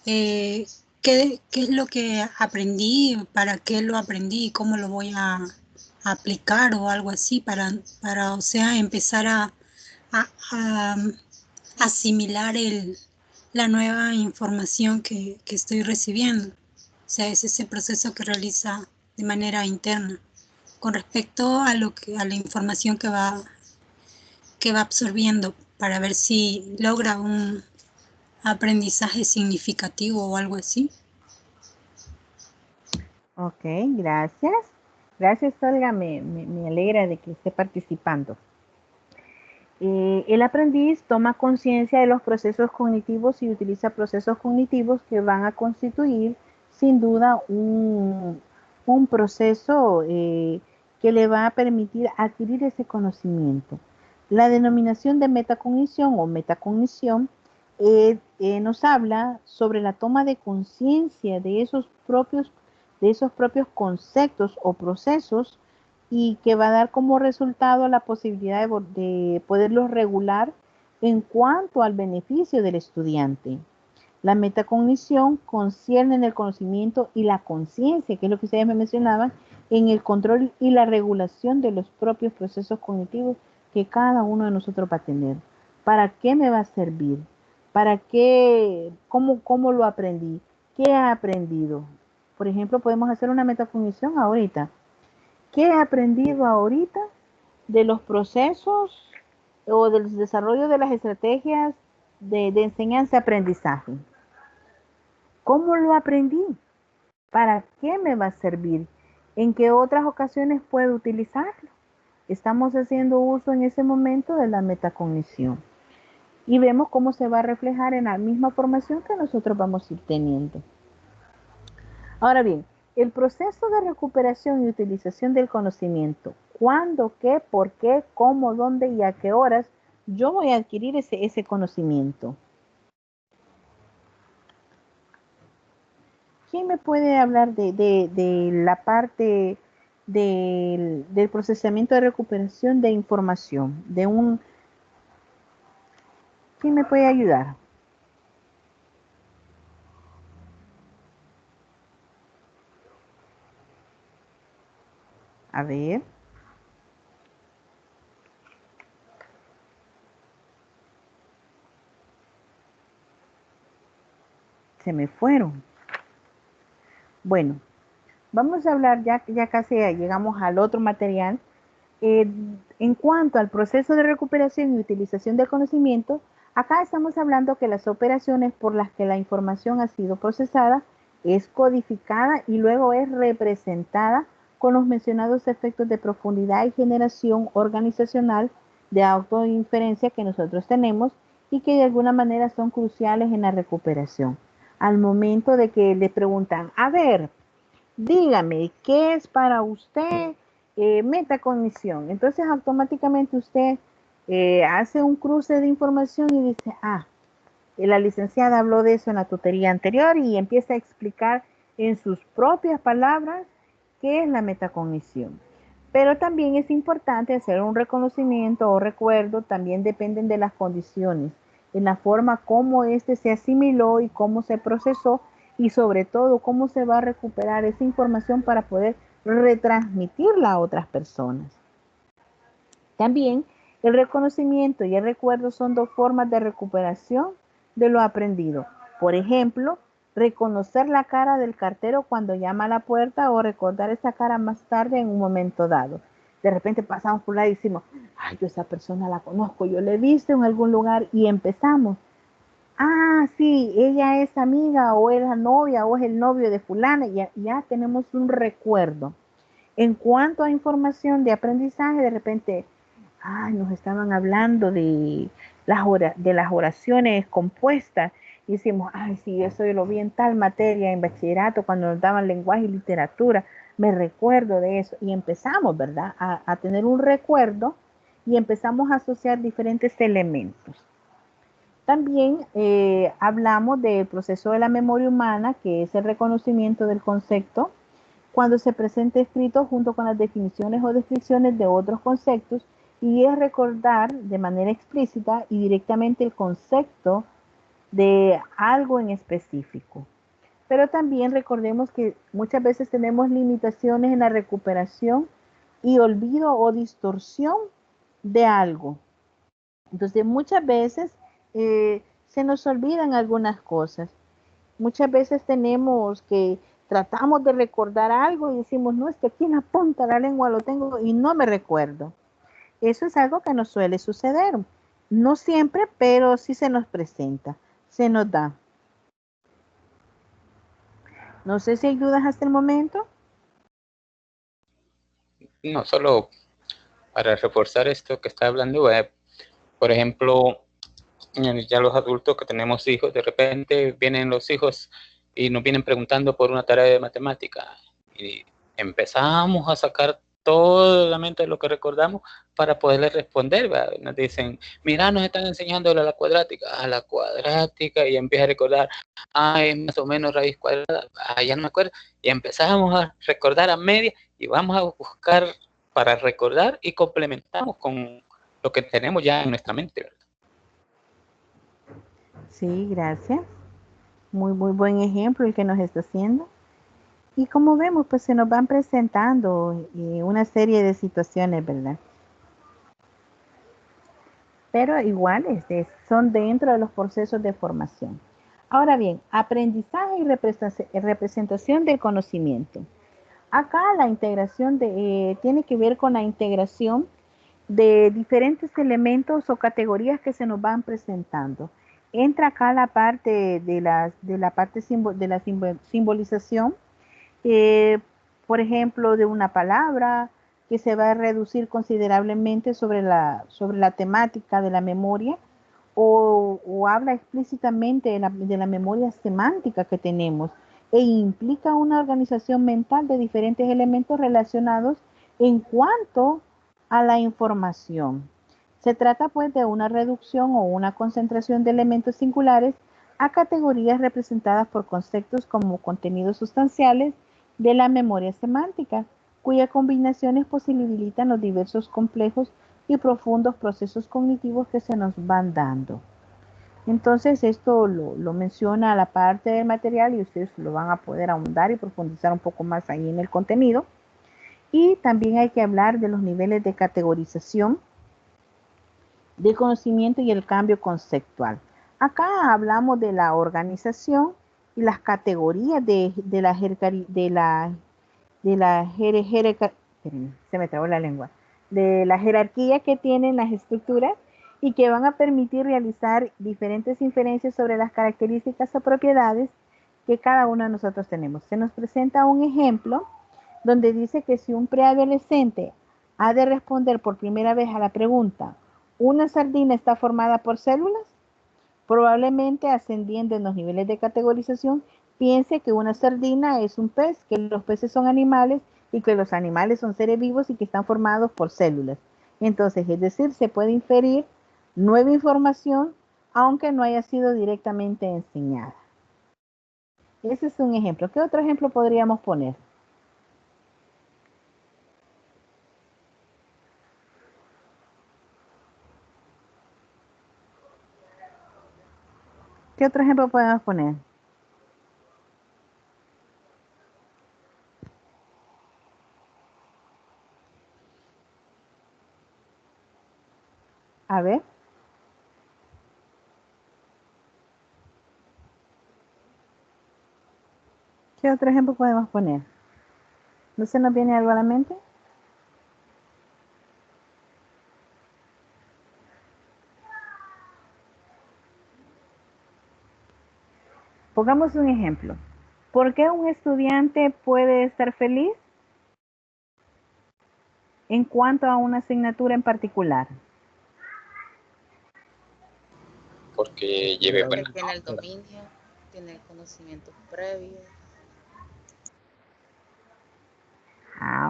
qué es lo que aprendí, para qué lo aprendí, cómo lo voy a aplicar o algo así, para o sea, empezar a asimilar la nueva información que estoy recibiendo. O sea, es ese proceso que realiza de manera interna con respecto a la información que va absorbiendo para ver si logra un aprendizaje significativo o algo así. Ok, gracias. Gracias, Olga. Me alegra de que esté participando. El aprendiz toma conciencia de los procesos cognitivos y utiliza procesos cognitivos que van a constituir sin duda un proceso que le va a permitir adquirir ese conocimiento. La denominación de metacognición o metacognición nos habla sobre la toma de conciencia de esos propios conceptos o procesos y que va a dar como resultado la posibilidad de poderlos regular en cuanto al beneficio del estudiante. La metacognición concierne en el conocimiento y la conciencia, que es lo que ustedes me mencionaban, en el control y la regulación de los propios procesos cognitivos que cada uno de nosotros va a tener. ¿Para qué me va a servir? ¿Para qué? ¿Cómo lo aprendí? ¿Qué he aprendido? Por ejemplo, podemos hacer una metacognición ahorita. ¿Qué he aprendido ahorita de los procesos o del desarrollo de las estrategias de enseñanza-aprendizaje? ¿Cómo lo aprendí? ¿Para qué me va a servir? ¿En qué otras ocasiones puedo utilizarlo? Estamos haciendo uso en ese momento de la metacognición. Y vemos cómo se va a reflejar en la misma formación que nosotros vamos a ir teniendo. Ahora bien, el proceso de recuperación y utilización del conocimiento. ¿Cuándo, qué, por qué, cómo, dónde y a qué horas yo voy a adquirir ese conocimiento? ¿Quién me puede hablar de la parte del procesamiento de recuperación de información? ¿Quién me puede ayudar? A ver. Se me fueron. Bueno, vamos a hablar, ya casi llegamos al otro material. En cuanto al proceso de recuperación y utilización del conocimiento, acá estamos hablando que las operaciones por las que la información ha sido procesada es codificada y luego es representada con los mencionados efectos de profundidad y generación organizacional de autoinferencia que nosotros tenemos y que de alguna manera son cruciales en la recuperación. Al momento de que le preguntan, a ver, dígame, ¿qué es para usted metacognición? Entonces automáticamente usted hace un cruce de información y dice, la licenciada habló de eso en la tutoría anterior y empieza a explicar en sus propias palabras qué es la metacognición. Pero también es importante hacer un reconocimiento o recuerdo, también dependen de las condiciones, en la forma como se asimiló y cómo se procesó y sobre todo cómo se va a recuperar esa información para poder retransmitirla a otras personas. También el reconocimiento y el recuerdo son dos formas de recuperación de lo aprendido. Por ejemplo, reconocer la cara del cartero cuando llama a la puerta o recordar esa cara más tarde en un momento dado. De repente pasamos por ahí y decimos, yo esa persona la conozco, yo la he visto en algún lugar y empezamos. Sí, ella es amiga o es la novia o es el novio de fulana, ya tenemos un recuerdo. En cuanto a información de aprendizaje, de repente, nos estaban hablando de las oraciones compuestas. Y decimos, sí, eso yo lo vi en tal materia, en bachillerato, cuando nos daban lenguaje y literatura, me recuerdo de eso. Y empezamos, ¿verdad?, a tener un recuerdo y empezamos a asociar diferentes elementos. También hablamos del proceso de la memoria humana, que es el reconocimiento del concepto, cuando se presenta escrito junto con las definiciones o descripciones de otros conceptos, y es recordar de manera explícita y directamente el concepto de algo en específico. Pero también recordemos que muchas veces tenemos limitaciones en la recuperación y olvido o distorsión de algo. Entonces muchas veces se nos olvidan algunas cosas. Muchas veces tratamos de recordar algo y decimos, no, es que aquí en la punta de la lengua lo tengo y no me recuerdo. Eso es algo que nos suele suceder. No siempre, pero sí se nos presenta, se nos da. No sé si hay dudas hasta el momento. No, solo para reforzar esto que está hablando, por ejemplo, ya los adultos que tenemos hijos, de repente vienen los hijos y nos vienen preguntando por una tarea de matemática y empezamos a sacar solamente lo que recordamos para poderle responder, ¿verdad? Nos dicen, mira, nos están enseñando a la cuadrática, y empieza a recordar, es más o menos raíz cuadrada, ya no me acuerdo, y empezamos a recordar a media, y vamos a buscar para recordar, y complementamos con lo que tenemos ya en nuestra mente, ¿verdad? Sí, gracias. Muy buen ejemplo el que nos está haciendo. Y como vemos, pues se nos van presentando una serie de situaciones, ¿verdad? Pero igual son dentro de los procesos de formación. Ahora bien, aprendizaje y representación del conocimiento. Acá la integración tiene que ver con la integración de diferentes elementos o categorías que se nos van presentando. Entra acá la parte de la simbolización, por ejemplo, de una palabra que se va a reducir considerablemente sobre la temática de la memoria, o habla explícitamente de la memoria semántica que tenemos, e implica una organización mental de diferentes elementos relacionados en cuanto a la información. Se trata pues de una reducción o una concentración de elementos singulares a categorías representadas por conceptos como contenidos sustanciales de la memoria semántica, cuyas combinaciones posibilitan los diversos complejos y profundos procesos cognitivos que se nos van dando. Entonces esto lo menciona la parte del material, y ustedes lo van a poder ahondar y profundizar un poco más ahí en el contenido. Y también hay que hablar de los niveles de categorización del conocimiento y el cambio conceptual. Acá hablamos de la organización y las categorías de la jerarquía que tienen las estructuras, y que van a permitir realizar diferentes inferencias sobre las características o propiedades que cada uno de nosotros tenemos. Se nos presenta un ejemplo donde dice que si un preadolescente ha de responder por primera vez a la pregunta, ¿una sardina está formada por células? Probablemente, ascendiendo en los niveles de categorización, piense que una sardina es un pez, que los peces son animales y que los animales son seres vivos y que están formados por células. Entonces, es decir, se puede inferir nueva información aunque no haya sido directamente enseñada. Ese es un ejemplo. ¿Qué otro ejemplo podríamos poner? ¿Qué otro ejemplo podemos poner? A ver. ¿Qué otro ejemplo podemos poner? ¿No se nos viene algo a la mente? Pongamos un ejemplo. ¿Por qué un estudiante puede estar feliz en cuanto a una asignatura en particular? Porque lleve buena nota. Tiene el dominio, tiene el conocimiento previo.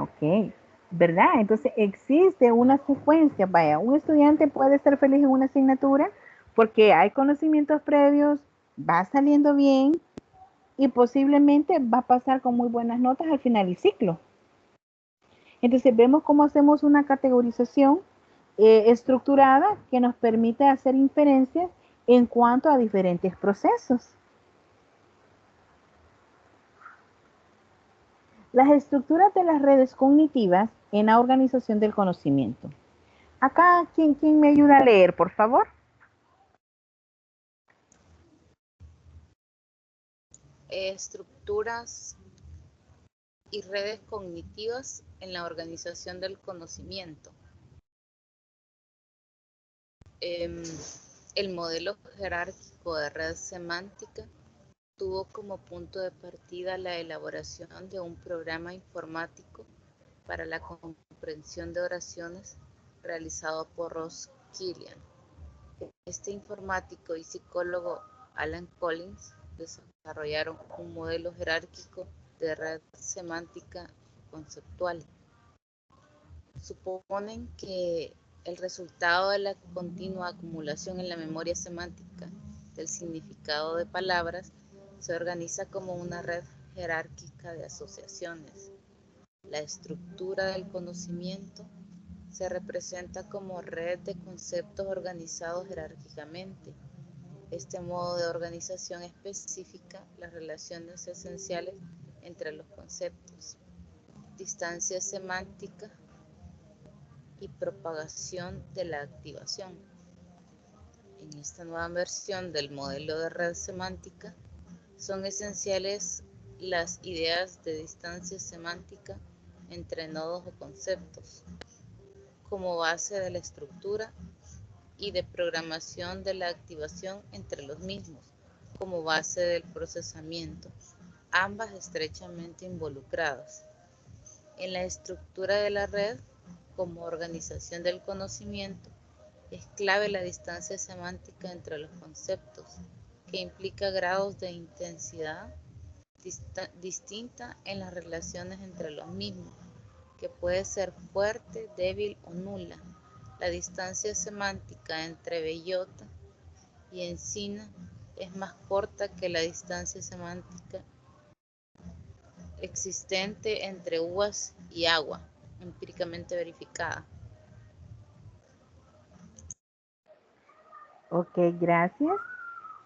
Ok. ¿Verdad? Entonces existe una secuencia. Vaya, un estudiante puede estar feliz en una asignatura porque hay conocimientos previos, va saliendo bien y posiblemente va a pasar con muy buenas notas al final del ciclo. Entonces vemos cómo hacemos una categorización estructurada que nos permite hacer inferencias en cuanto a diferentes procesos. Las estructuras de las redes cognitivas en la organización del conocimiento. Acá, ¿quién me ayuda a leer, por favor? Estructuras y redes cognitivas en la organización del conocimiento. El modelo jerárquico de red semántica tuvo como punto de partida la elaboración de un programa informático para la comprensión de oraciones realizado por Ross Killian. Este informático y psicólogo Alan Collins desarrollaron un modelo jerárquico de red semántica conceptual. suponen que el resultado de la continua acumulación en la memoria semántica del significado de palabras se organiza como una red jerárquica de asociaciones. La estructura del conocimiento se representa como red de conceptos organizados jerárquicamente. Este modo de organización especifica las relaciones esenciales entre los conceptos, distancia semántica y propagación de la activación. En esta nueva versión del modelo de red semántica son esenciales las ideas de distancia semántica entre nodos o conceptos como base de la estructura y de programación de la activación entre los mismos como base del procesamiento, ambas estrechamente involucradas. En la estructura de la red, como organización del conocimiento, es clave la distancia semántica entre los conceptos, que implica grados de intensidad distinta en las relaciones entre los mismos, que puede ser fuerte, débil o nula. La distancia semántica entre bellota y encina es más corta que la distancia semántica existente entre uvas y agua, empíricamente verificada. Ok, gracias.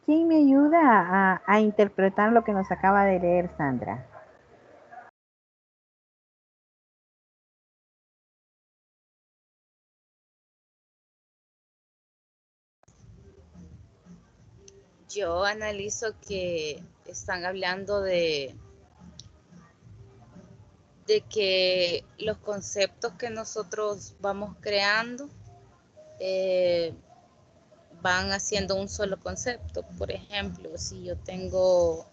¿Quién me ayuda a interpretar lo que nos acaba de leer Sandra? Yo analizo que están hablando de que los conceptos que nosotros vamos creando van haciendo un solo concepto. Por ejemplo, si yo tengo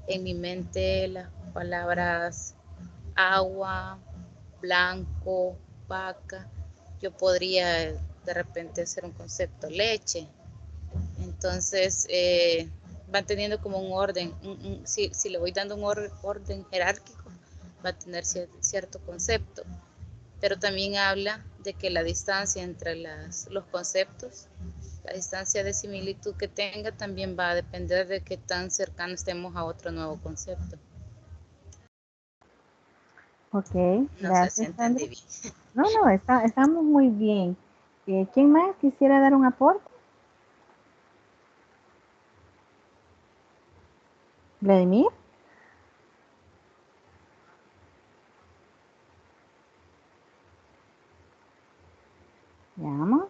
en mi mente las palabras agua, blanco, vaca, yo podría de repente hacer un concepto leche. Entonces van teniendo como un orden, si le voy dando un orden jerárquico, va a tener cierto concepto, pero también habla de que la distancia entre los conceptos, la distancia de similitud que tenga, también va a depender de qué tan cercano estemos a otro nuevo concepto. Ok, No gracias, sé si entendí Sandra. bien. No, estamos muy bien. ¿Quién más quisiera dar un aporte? Vladimir. Veamos.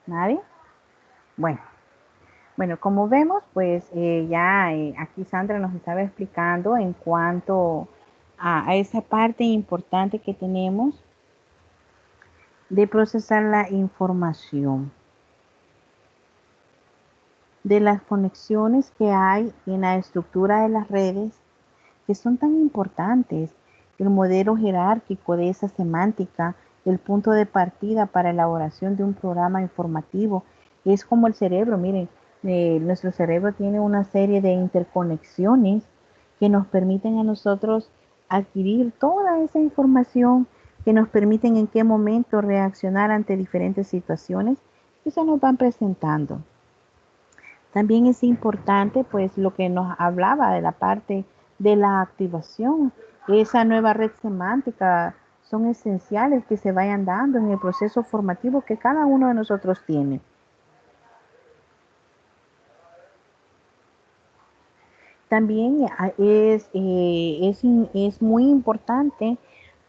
¿Nadie? Bueno, como vemos, pues ya aquí Sandra nos estaba explicando en cuanto a esa parte importante que tenemos de procesar la información, de las conexiones que hay en la estructura de las redes, que son tan importantes, el modelo jerárquico de esa semántica, el punto de partida para elaboración de un programa informativo, es como el cerebro, miren, nuestro cerebro tiene una serie de interconexiones que nos permiten a nosotros adquirir toda esa información, que nos permiten en qué momento reaccionar ante diferentes situaciones que se nos van presentando. También es importante, pues, lo que nos hablaba de la parte de la activación. Esa nueva red semántica son esenciales que se vayan dando en el proceso formativo que cada uno de nosotros tiene. También es muy importante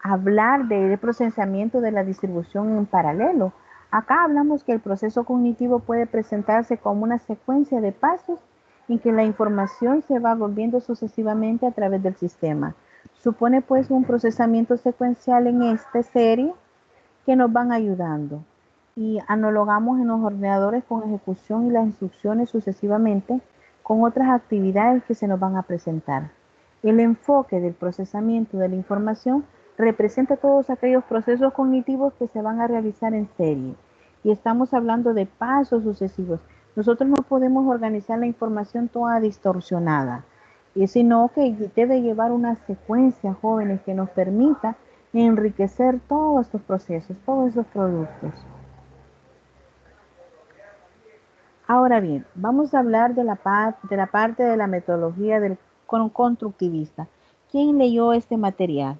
hablar del procesamiento de la distribución en paralelo. Acá hablamos que el proceso cognitivo puede presentarse como una secuencia de pasos en que la información se va volviendo sucesivamente a través del sistema. Supone pues un procesamiento secuencial en esta serie que nos van ayudando. Y analogamos en los ordenadores con ejecución y las instrucciones sucesivamente con otras actividades que se nos van a presentar. El enfoque del procesamiento de la información representa todos aquellos procesos cognitivos que se van a realizar en serie. Y estamos hablando de pasos sucesivos. Nosotros no podemos organizar la información toda distorsionada, sino que debe llevar una secuencia, jóvenes, que nos permita enriquecer todos estos procesos, todos estos productos. Ahora bien, vamos a hablar de la parte de la metodología del constructivista. ¿Quién leyó este material?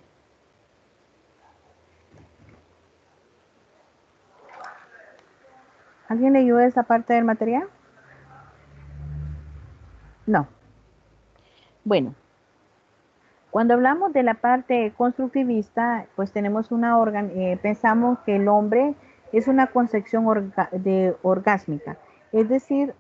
¿Alguien leyó esa parte del material? No. Bueno, cuando hablamos de la parte constructivista, pues tenemos pensamos que el hombre es una concepción orgásmica, es decir,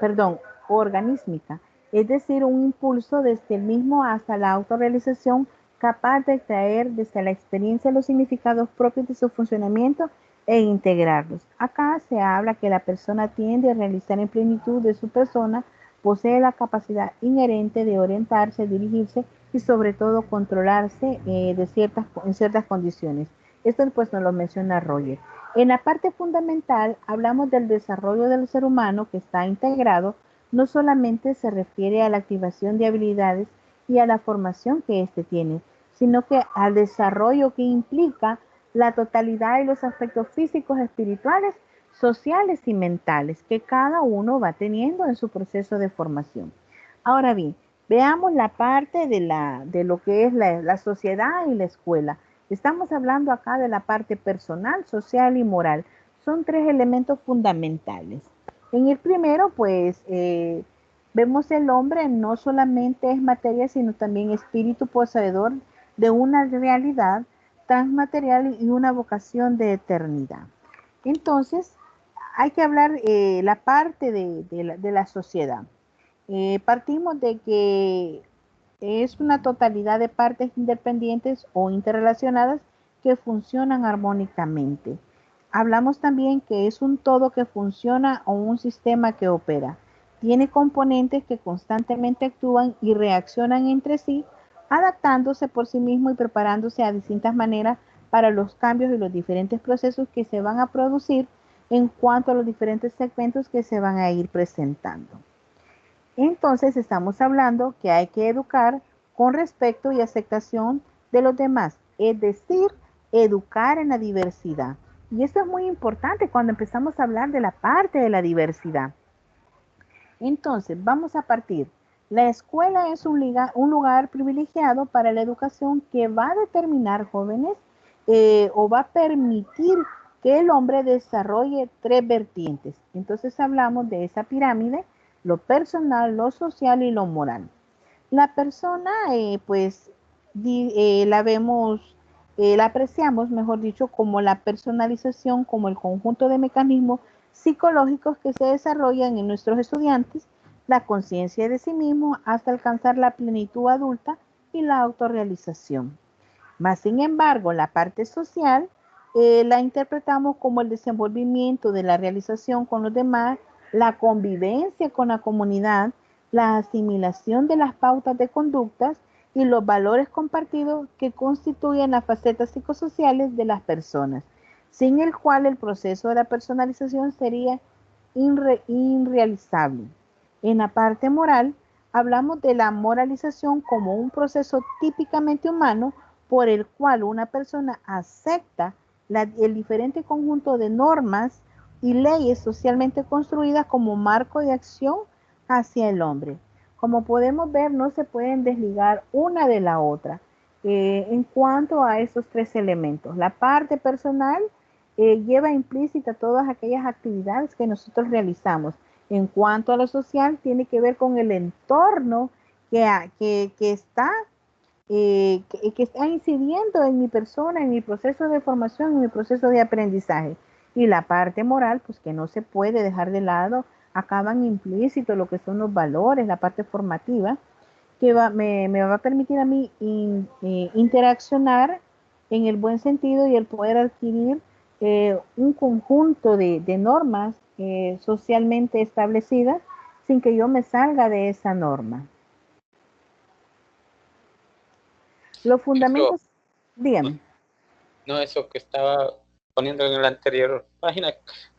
perdón, organísmica, es decir, un impulso desde el mismo hasta la autorrealización capaz de extraer desde la experiencia los significados propios de su funcionamiento e integrarlos. Acá se habla que la persona tiende a realizar en plenitud de su persona, posee la capacidad inherente de orientarse, dirigirse y sobre todo controlarse en ciertas condiciones. Esto pues nos lo menciona Roger. En la parte fundamental hablamos del desarrollo del ser humano que está integrado, no solamente se refiere a la activación de habilidades y a la formación que éste tiene, sino que al desarrollo que implica la totalidad de los aspectos físicos, espirituales, sociales y mentales que cada uno va teniendo en su proceso de formación. Ahora bien, veamos la parte de lo que es la sociedad y la escuela. Estamos hablando acá de la parte personal, social y moral. Son tres elementos fundamentales. En el primero, pues, vemos el hombre no solamente es materia, sino también espíritu poseedor de una realidad transmaterial y una vocación de eternidad. Entonces, hay que hablar la parte de la sociedad. Partimos de que es una totalidad de partes independientes o interrelacionadas que funcionan armónicamente. Hablamos también que es un todo que funciona o un sistema que opera. Tiene componentes que constantemente actúan y reaccionan entre sí, adaptándose por sí mismo y preparándose a distintas maneras para los cambios y los diferentes procesos que se van a producir en cuanto a los diferentes segmentos que se van a ir presentando. Entonces estamos hablando que hay que educar con respeto y aceptación de los demás, es decir, educar en la diversidad. Y esto es muy importante cuando empezamos a hablar de la parte de la diversidad. Entonces, vamos a partir. La escuela es un lugar privilegiado para la educación que va a determinar, jóvenes, o va a permitir que el hombre desarrolle tres vertientes. Entonces hablamos de esa pirámide: lo personal, lo social y lo moral. La persona, pues, la apreciamos, mejor dicho, como la personalización, como el conjunto de mecanismos psicológicos que se desarrollan en nuestros estudiantes, la conciencia de sí mismo hasta alcanzar la plenitud adulta y la autorrealización. Más sin embargo, la parte social la interpretamos como el desenvolvimiento de la realización con los demás, la convivencia con la comunidad, la asimilación de las pautas de conductas y los valores compartidos que constituyen las facetas psicosociales de las personas, sin el cual el proceso de la personalización sería irrealizable. En la parte moral, hablamos de la moralización como un proceso típicamente humano por el cual una persona acepta el diferente conjunto de normas y leyes socialmente construidas como marco de acción hacia el hombre. Como podemos ver, no se pueden desligar una de la otra. En cuanto a esos tres elementos, la parte personal lleva implícita todas aquellas actividades que nosotros realizamos. En cuanto a lo social, tiene que ver con el entorno que está que está incidiendo en mi persona, en mi proceso de formación, en mi proceso de aprendizaje. Y la parte moral, pues que no se puede dejar de lado, acaban implícitos lo que son los valores, la parte formativa, que me va a permitir a mí interaccionar en el buen sentido y el poder adquirir un conjunto de normas socialmente establecidas sin que yo me salga de esa norma. Los fundamentos, dígame. No, eso que estaba poniendo en la anterior página,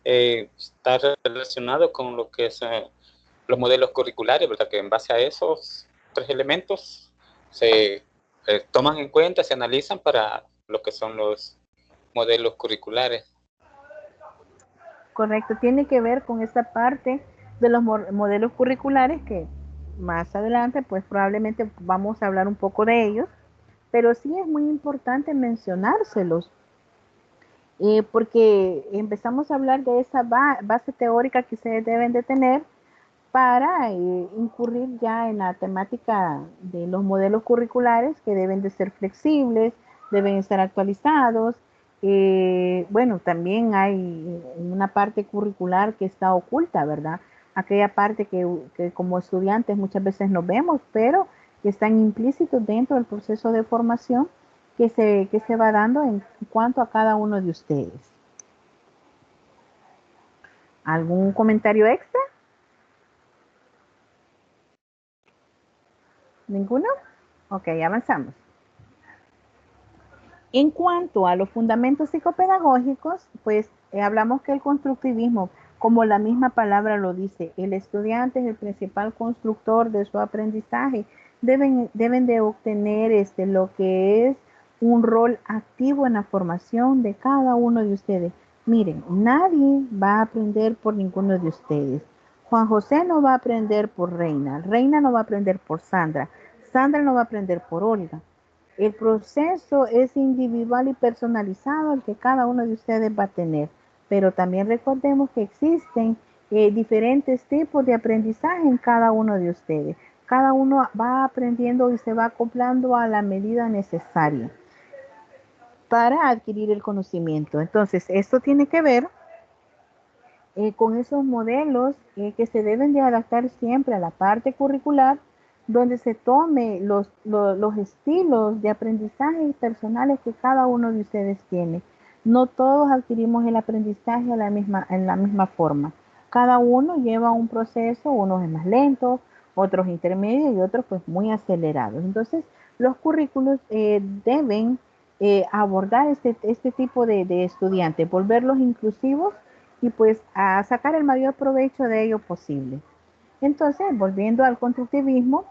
está relacionado con lo que es los modelos curriculares, ¿verdad? Que en base a esos 3 elementos se toman en cuenta, se analizan para lo que son los modelos curriculares. Correcto, tiene que ver con esta parte de los modelos curriculares que más adelante pues probablemente vamos a hablar un poco de ellos, pero sí es muy importante mencionárselos, porque empezamos a hablar de esa base teórica que se deben de tener para incurrir ya en la temática de los modelos curriculares que deben de ser flexibles, deben estar actualizados. Bueno, también hay una parte curricular que está oculta, ¿verdad? Aquella parte que como estudiantes muchas veces no vemos, pero que están implícitos dentro del proceso de formación que se va dando en cuanto a cada uno de ustedes. ¿Algún comentario extra? ¿Ninguno? Ok, avanzamos. En cuanto a los fundamentos psicopedagógicos, pues hablamos que el constructivismo, como la misma palabra lo dice, el estudiante es el principal constructor de su aprendizaje. Deben de obtener lo que es un rol activo en la formación de cada uno de ustedes. Miren, nadie va a aprender por ninguno de ustedes. Juan José no va a aprender por Reina, Reina no va a aprender por Sandra, Sandra no va a aprender por Olga. El proceso es individual y personalizado el que cada uno de ustedes va a tener, pero también recordemos que existen diferentes tipos de aprendizaje en cada uno de ustedes. Cada uno va aprendiendo y se va acoplando a la medida necesaria para adquirir el conocimiento. Entonces, esto tiene que ver con esos modelos que se deben de adaptar siempre a la parte curricular, donde se tome los estilos de aprendizaje personales que cada uno de ustedes tiene. No todos adquirimos el aprendizaje en la misma forma. Cada uno lleva un proceso, unos es más lento, otros intermedios y otros pues muy acelerados. Entonces, los currículos deben abordar este tipo de estudiantes, volverlos inclusivos y pues a sacar el mayor provecho de ello posible. Entonces, volviendo al constructivismo,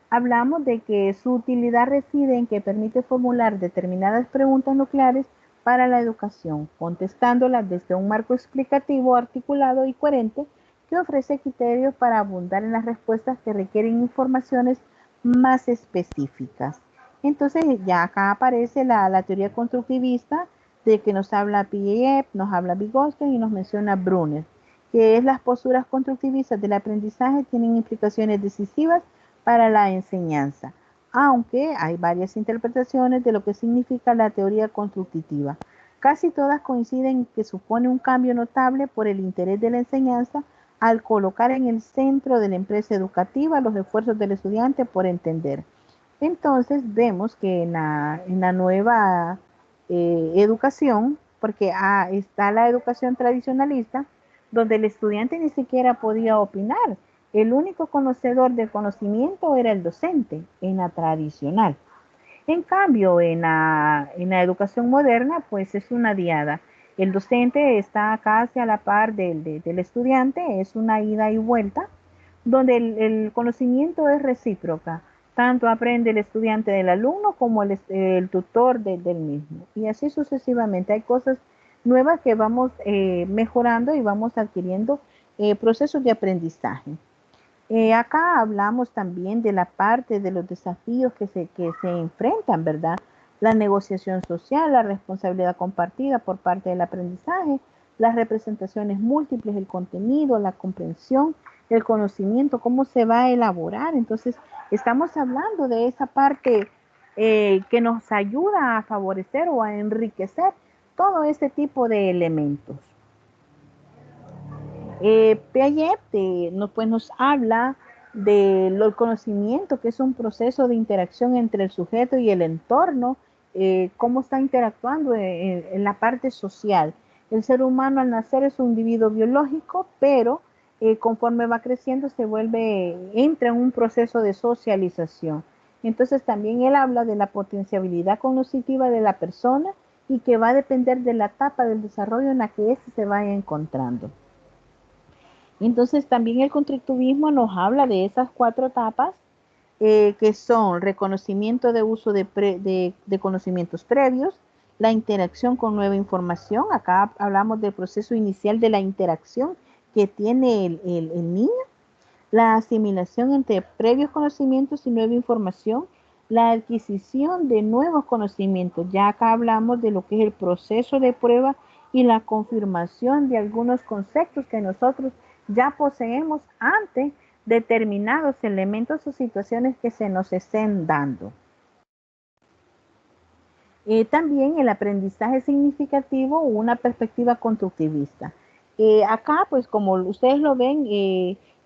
hablamos de que su utilidad reside en que permite formular determinadas preguntas nucleares para la educación, contestándolas desde un marco explicativo, articulado y coherente que ofrece criterios para abundar en las respuestas que requieren informaciones más específicas. Entonces, ya acá aparece la teoría constructivista de que nos habla Piaget, nos habla Vygotsky y nos menciona Brunner, que es las posturas constructivistas del aprendizaje tienen implicaciones decisivas para la enseñanza, aunque hay varias interpretaciones de lo que significa la teoría constructiva. Casi todas coinciden en que supone un cambio notable por el interés de la enseñanza al colocar en el centro de la empresa educativa los esfuerzos del estudiante por entender. Entonces vemos que en la nueva educación, porque está la educación tradicionalista, donde el estudiante ni siquiera podía opinar. El único conocedor del conocimiento era el docente, en la tradicional. En cambio, en la educación moderna, pues es una diada. El docente está casi a la par del estudiante, es una ida y vuelta, donde el conocimiento es recíproca. Tanto aprende el estudiante del alumno como el tutor del mismo. Y así sucesivamente. Hay cosas nuevas que vamos mejorando y vamos adquiriendo procesos de aprendizaje. Acá hablamos también de la parte de los desafíos que se enfrentan, ¿verdad? La negociación social, la responsabilidad compartida por parte del aprendizaje, las representaciones múltiples, el contenido, la comprensión, el conocimiento, cómo se va a elaborar. Entonces, estamos hablando de esa parte que nos ayuda a favorecer o a enriquecer todo este tipo de elementos. Piaget nos habla del conocimiento, que es un proceso de interacción entre el sujeto y el entorno, cómo está interactuando en la parte social. El ser humano al nacer es un individuo biológico, pero conforme va creciendo entra en un proceso de socialización. Entonces también él habla de la potenciabilidad cognitiva de la persona y que va a depender de la etapa del desarrollo en la que éste se vaya encontrando. Entonces también el constructivismo nos habla de esas 4 etapas que son reconocimiento de uso de conocimientos previos, la interacción con nueva información. Acá hablamos del proceso inicial de la interacción que tiene el niño, la asimilación entre previos conocimientos y nueva información, la adquisición de nuevos conocimientos. Ya acá hablamos de lo que es el proceso de prueba y la confirmación de algunos conceptos que nosotros ya poseemos ante determinados elementos o situaciones que se nos estén dando. También el aprendizaje significativo o una perspectiva constructivista. Acá, pues como ustedes lo ven,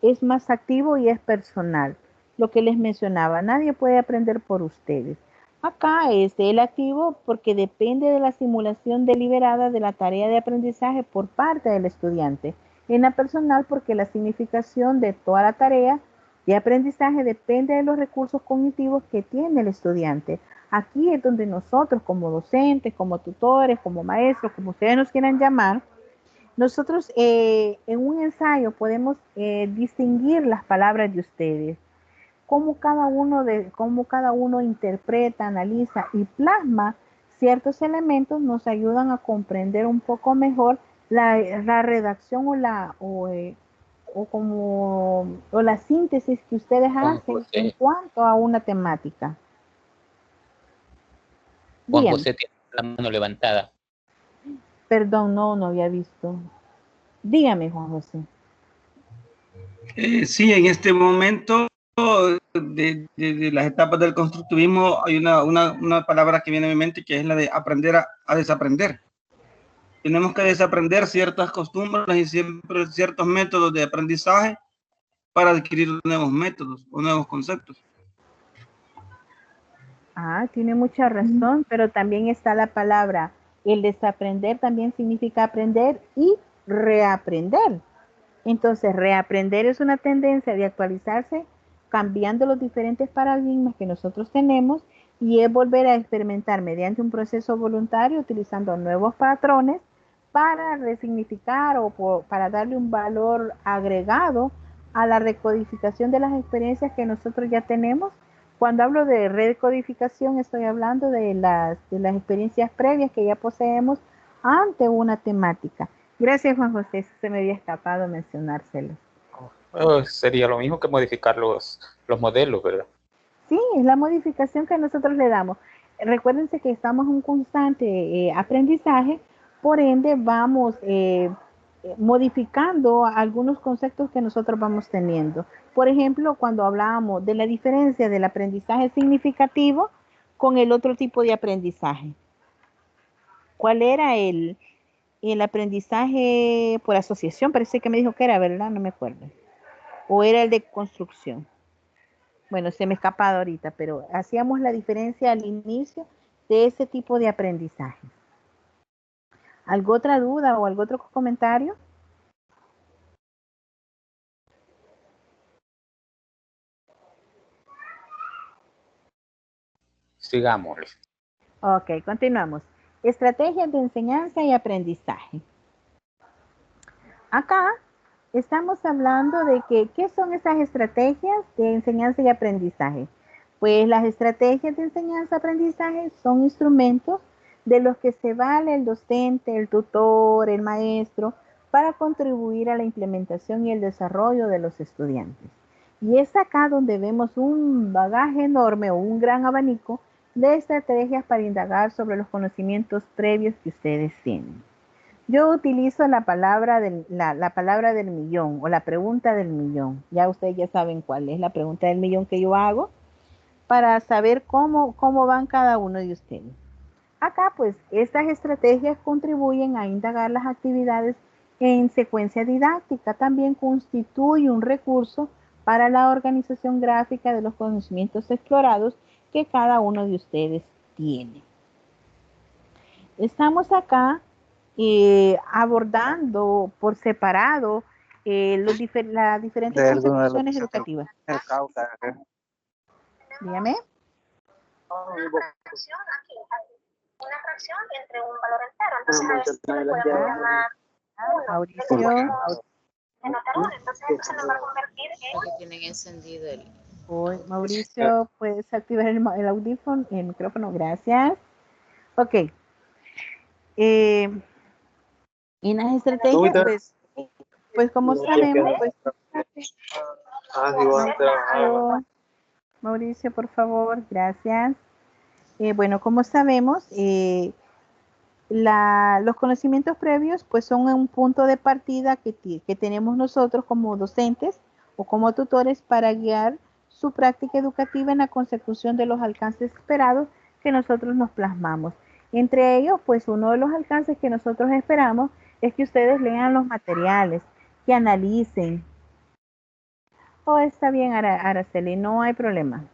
es más activo y es personal. Lo que les mencionaba, nadie puede aprender por ustedes. Acá es el activo porque depende de la simulación deliberada de la tarea de aprendizaje por parte del estudiante. En la personal porque la significación de toda la tarea de aprendizaje depende de los recursos cognitivos que tiene el estudiante. Aquí es donde nosotros como docentes, como tutores, como maestros, como ustedes nos quieran llamar, nosotros en un ensayo podemos distinguir las palabras de ustedes, cómo cada uno interpreta, analiza y plasma ciertos elementos nos ayudan a comprender un poco mejor la redacción o la síntesis que ustedes hacen en cuanto a una temática. Juan Bien. José tiene la mano levantada. Perdón, no había visto. Dígame, Juan José. Sí, en este momento de las etapas del constructivismo hay una palabra que viene a mi mente que es la de aprender a desaprender. Tenemos que desaprender ciertas costumbres y siempre ciertos métodos de aprendizaje para adquirir nuevos métodos o nuevos conceptos. Tiene mucha razón, pero también está la palabra, el desaprender también significa aprender y reaprender. Entonces, reaprender es una tendencia de actualizarse cambiando los diferentes paradigmas que nosotros tenemos y es volver a experimentar mediante un proceso voluntario utilizando nuevos patrones para resignificar o para darle un valor agregado a la recodificación de las experiencias que nosotros ya tenemos. Cuando hablo de recodificación estoy hablando de las experiencias previas que ya poseemos ante una temática. Gracias, Juan José, se me había escapado mencionárselo. Sería lo mismo que modificar los modelos, ¿verdad? Sí, es la modificación que nosotros le damos. Recuérdense que estamos en un constante aprendizaje, por ende vamos modificando algunos conceptos que nosotros vamos teniendo. Por ejemplo, cuando hablábamos de la diferencia del aprendizaje significativo con el otro tipo de aprendizaje. ¿Cuál era el aprendizaje por asociación? Parece que me dijo que era, ¿verdad? No me acuerdo. ¿O era el de construcción? Bueno, se me ha escapado ahorita, pero hacíamos la diferencia al inicio de ese tipo de aprendizaje. ¿Alguna otra duda o algún otro comentario? Sigamos. Ok, continuamos. Estrategias de enseñanza y aprendizaje. Acá estamos hablando de ¿qué son esas estrategias de enseñanza y aprendizaje? Pues las estrategias de enseñanza y aprendizaje son instrumentos de los que se vale el docente, el tutor, el maestro, para contribuir a la implementación y el desarrollo de los estudiantes. Y es acá donde vemos un bagaje enorme o un gran abanico de estrategias para indagar sobre los conocimientos previos que ustedes tienen. Yo utilizo la palabra del millón o la pregunta del millón. Ya ustedes ya saben cuál es la pregunta del millón que yo hago para saber cómo van cada uno de ustedes. Acá pues estas estrategias contribuyen a indagar las actividades en secuencia didáctica. También constituye un recurso para la organización gráfica de los conocimientos explorados que cada uno de ustedes tiene. Estamos acá abordando por separado las diferentes concepciones educativas. Dígame. una fracción entre un valor entero. Entonces a esto le podemos llamar 1. Mauricio. Denotar 1. Entonces esto se nos va a convertir en... Porque tienen encendido el... Mauricio, ¿puedes activar el audífono, el micrófono? Gracias. Ok. En las estrategias, pues como sabemos, pues... Mauricio, por favor, gracias. Bueno, como sabemos, los conocimientos previos pues son un punto de partida que tenemos nosotros como docentes o como tutores para guiar su práctica educativa en la consecución de los alcances esperados que nosotros nos plasmamos. Entre ellos, pues uno de los alcances que nosotros esperamos es que ustedes lean los materiales, que analicen. Oh, está bien, Araceli, no hay problema.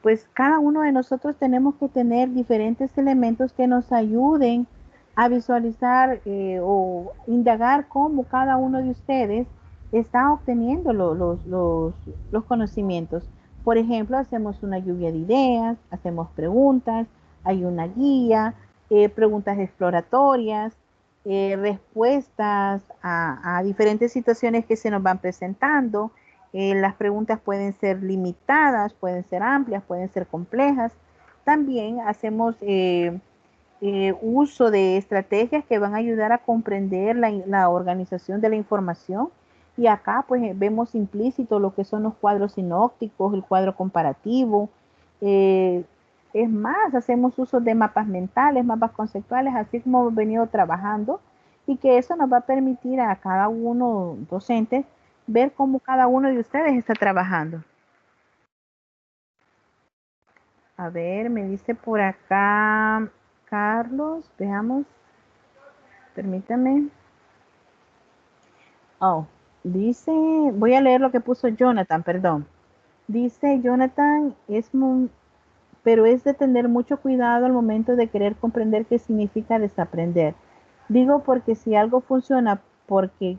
Pues cada uno de nosotros tenemos que tener diferentes elementos que nos ayuden a visualizar o indagar cómo cada uno de ustedes está obteniendo los conocimientos. Por ejemplo, hacemos una lluvia de ideas, hacemos preguntas, hay una guía, preguntas exploratorias, respuestas a diferentes situaciones que se nos van presentando. Las preguntas pueden ser limitadas, pueden ser amplias, pueden ser complejas. También hacemos uso de estrategias que van a ayudar a comprender la organización de la información. Y acá pues vemos implícito lo que son los cuadros sinópticos, el cuadro comparativo. Es más, hacemos uso de mapas mentales, mapas conceptuales, así como hemos venido trabajando, y que eso nos va a permitir a cada uno docente ver cómo cada uno de ustedes está trabajando. A ver, me dice por acá Carlos, veamos, permítame. Oh, dice, voy a leer lo que puso Jonathan, perdón. Dice Jonathan, pero es de tener mucho cuidado al momento de querer comprender qué significa desaprender. Digo porque si algo funciona porque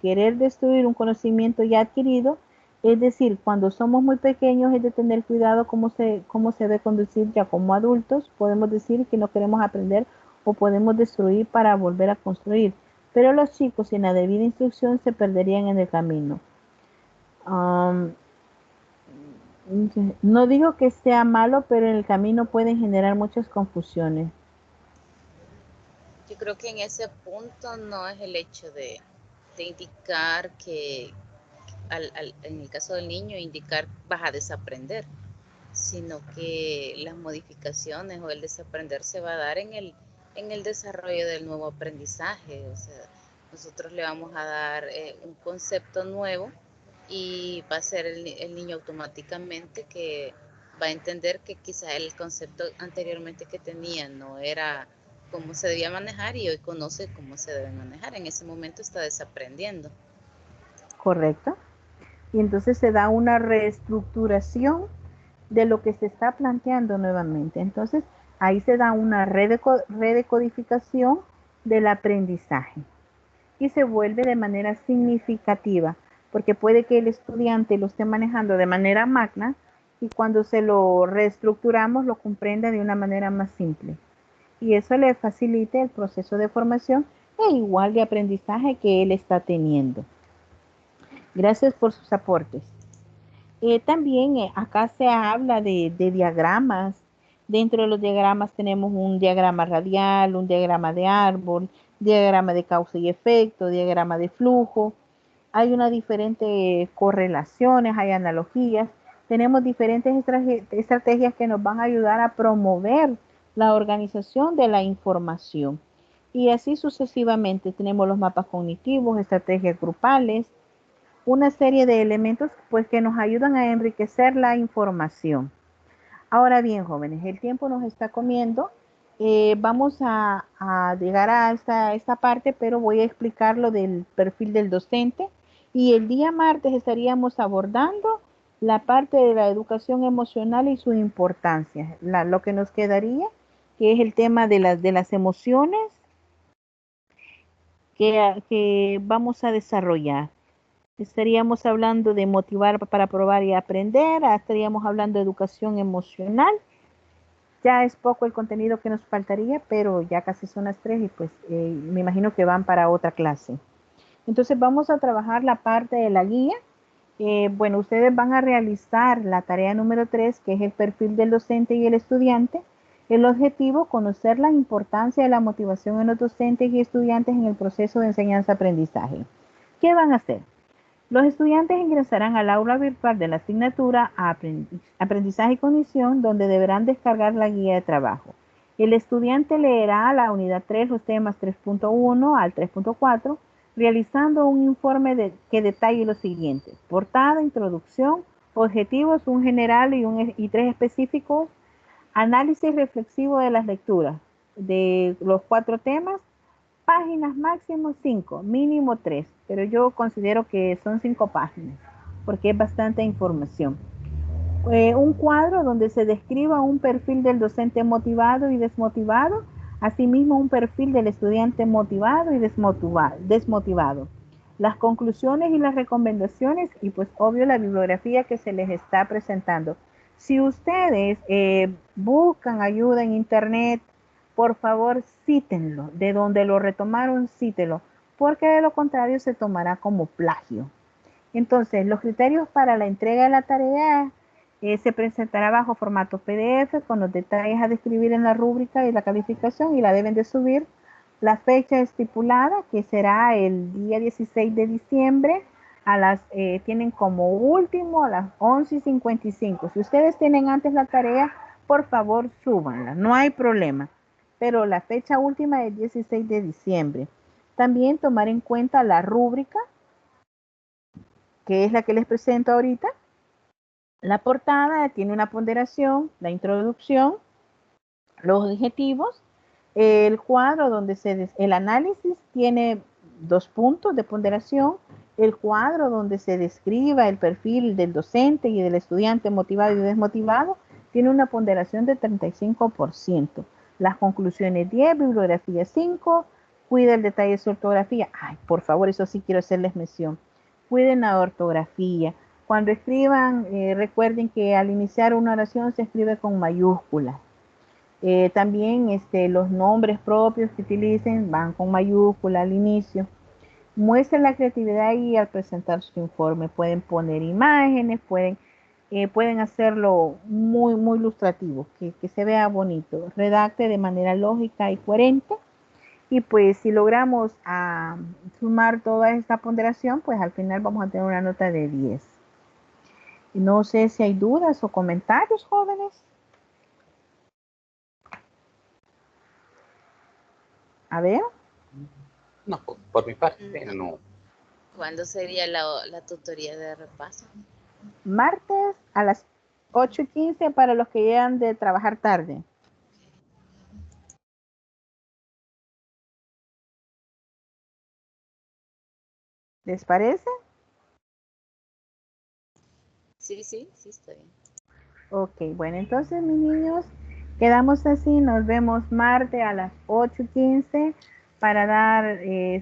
querer destruir un conocimiento ya adquirido, es decir, cuando somos muy pequeños es de tener cuidado cómo se ve conducir ya como adultos, podemos decir que no queremos aprender o podemos destruir para volver a construir, pero los chicos sin la debida instrucción se perderían en el camino. No digo que sea malo, pero en el camino pueden generar muchas confusiones. Yo creo que en ese punto no es el hecho de indicar que, en el caso del niño, indicar vas a desaprender, sino que las modificaciones o el desaprender se va a dar en el desarrollo del nuevo aprendizaje. O sea, nosotros le vamos a dar un concepto nuevo y va a ser el niño automáticamente que va a entender que quizá el concepto anteriormente que tenía no era cómo se debía manejar y hoy conoce cómo se debe manejar. En ese momento está desaprendiendo. Correcto. Y entonces se da una reestructuración de lo que se está planteando nuevamente. Entonces ahí se da una redecodificación del aprendizaje y se vuelve de manera significativa, porque puede que el estudiante lo esté manejando de manera magna y cuando se lo reestructuramos lo comprenda de una manera más simple. Y eso le facilita el proceso de formación e igual de aprendizaje que él está teniendo. Gracias por sus aportes. También acá se habla de diagramas. Dentro de los diagramas tenemos un diagrama radial, un diagrama de árbol, diagrama de causa y efecto, diagrama de flujo. Hay unas diferentes correlaciones, hay analogías. Tenemos diferentes estrategias que nos van a ayudar a promover la organización de la información. Y así sucesivamente tenemos los mapas cognitivos, estrategias grupales, una serie de elementos pues que nos ayudan a enriquecer la información. Ahora bien, jóvenes, el tiempo nos está comiendo. Vamos a llegar a esta parte, pero voy a explicar lo del perfil del docente. Y el día martes estaríamos abordando la parte de la educación emocional y su importancia. Lo que nos quedaría, que es el tema de las emociones que vamos a desarrollar. Estaríamos hablando de motivar para probar y aprender, estaríamos hablando de educación emocional Ya es poco el contenido que nos faltaría, pero ya casi son las 3 y pues me imagino que van para otra clase. Entonces vamos a trabajar la parte de la guía. Bueno, ustedes van a realizar la tarea número 3, que es el perfil del docente y el estudiante. El objetivo, conocer la importancia de la motivación en los docentes y estudiantes en el proceso de enseñanza-aprendizaje. ¿Qué van a hacer? Los estudiantes ingresarán al aula virtual de la asignatura Aprendizaje y Cognición, donde deberán descargar la guía de trabajo. El estudiante leerá la unidad 3, los temas 3.1 al 3.4, realizando un informe que detalle lo siguiente: portada, introducción, objetivos, un general y 3 específicos, análisis reflexivo de las lecturas de los 4 temas, páginas máximo 5, mínimo 3, pero yo considero que son 5 páginas porque es bastante información. Un cuadro donde se describa un perfil del docente motivado y desmotivado, asimismo un perfil del estudiante motivado y desmotivado. Las conclusiones y las recomendaciones y pues obvio la bibliografía que se les está presentando. Si ustedes buscan ayuda en internet, por favor cítenlo, de donde lo retomaron cítenlo, porque de lo contrario se tomará como plagio. Entonces, los criterios para la entrega de la tarea se presentará bajo formato PDF con los detalles a describir en la rúbrica y la calificación, y la deben de subir. La fecha estipulada, que será el día 16 de diciembre, tienen como último a las 11:55. Si ustedes tienen antes la tarea, por favor súbanla, no hay problema. Pero la fecha última es 16 de diciembre. También tomar en cuenta la rúbrica, que es la que les presento ahorita. La portada tiene una ponderación, la introducción, los objetivos, el cuadro donde el análisis tiene 2 puntos de ponderación, el cuadro donde se describa el perfil del docente y del estudiante motivado y desmotivado tiene una ponderación de 35%. Las conclusiones 10, bibliografía 5, cuida el detalle de su ortografía. Ay, por favor, eso sí quiero hacerles mención. Cuiden la ortografía. Cuando escriban, recuerden que al iniciar una oración se escribe con mayúsculas. También los nombres propios que utilicen van con mayúscula al inicio. Muestren la creatividad y al presentar su informe pueden poner imágenes, pueden hacerlo muy, muy ilustrativo, que se vea bonito. Redacte de manera lógica y coherente. Y pues si logramos sumar toda esta ponderación, pues al final vamos a tener una nota de 10. No sé si hay dudas o comentarios, jóvenes. A ver. No, por mi parte, no. ¿Cuándo sería la tutoría de repaso? Martes a las 8:15 para los que llegan de trabajar tarde. ¿Les parece? Sí, está bien. Ok, bueno, entonces mis niños, quedamos así, nos vemos martes a las 8:15 para dar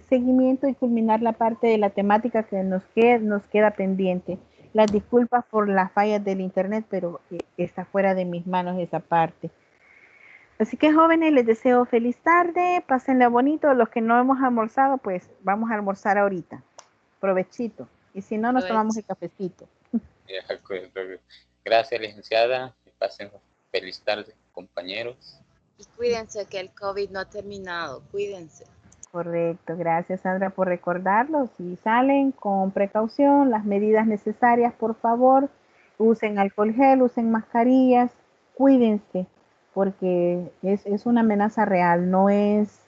seguimiento y culminar la parte de la temática que nos queda pendiente. Las disculpas por las fallas del internet, pero está fuera de mis manos esa parte. Así que jóvenes, les deseo feliz tarde, pásenla bonito. Los que no hemos almorzado, pues vamos a almorzar ahorita. Provechito. Y si no, nos tomamos el cafecito. Gracias, licenciada. Que pasen feliz tarde, compañeros. Y cuídense que el COVID no ha terminado. Cuídense. Correcto. Gracias, Sandra, por recordarlo. Si salen con precaución, las medidas necesarias, por favor. Usen alcohol gel, usen mascarillas. Cuídense, porque es una amenaza real. No es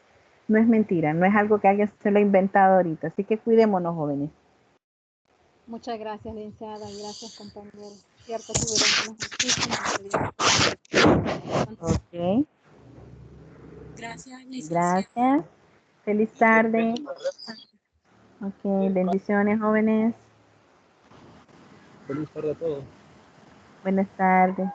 mentira. No es algo que alguien se lo ha inventado ahorita. Así que cuidémonos, jóvenes. Muchas gracias, licenciada, y gracias, compañeros. Cierto, tuvieron muchísimas. Ok. Gracias, licenciada. Gracias. Feliz tarde. Ok, bendiciones, jóvenes. Feliz tarde a todos. Buenas tardes.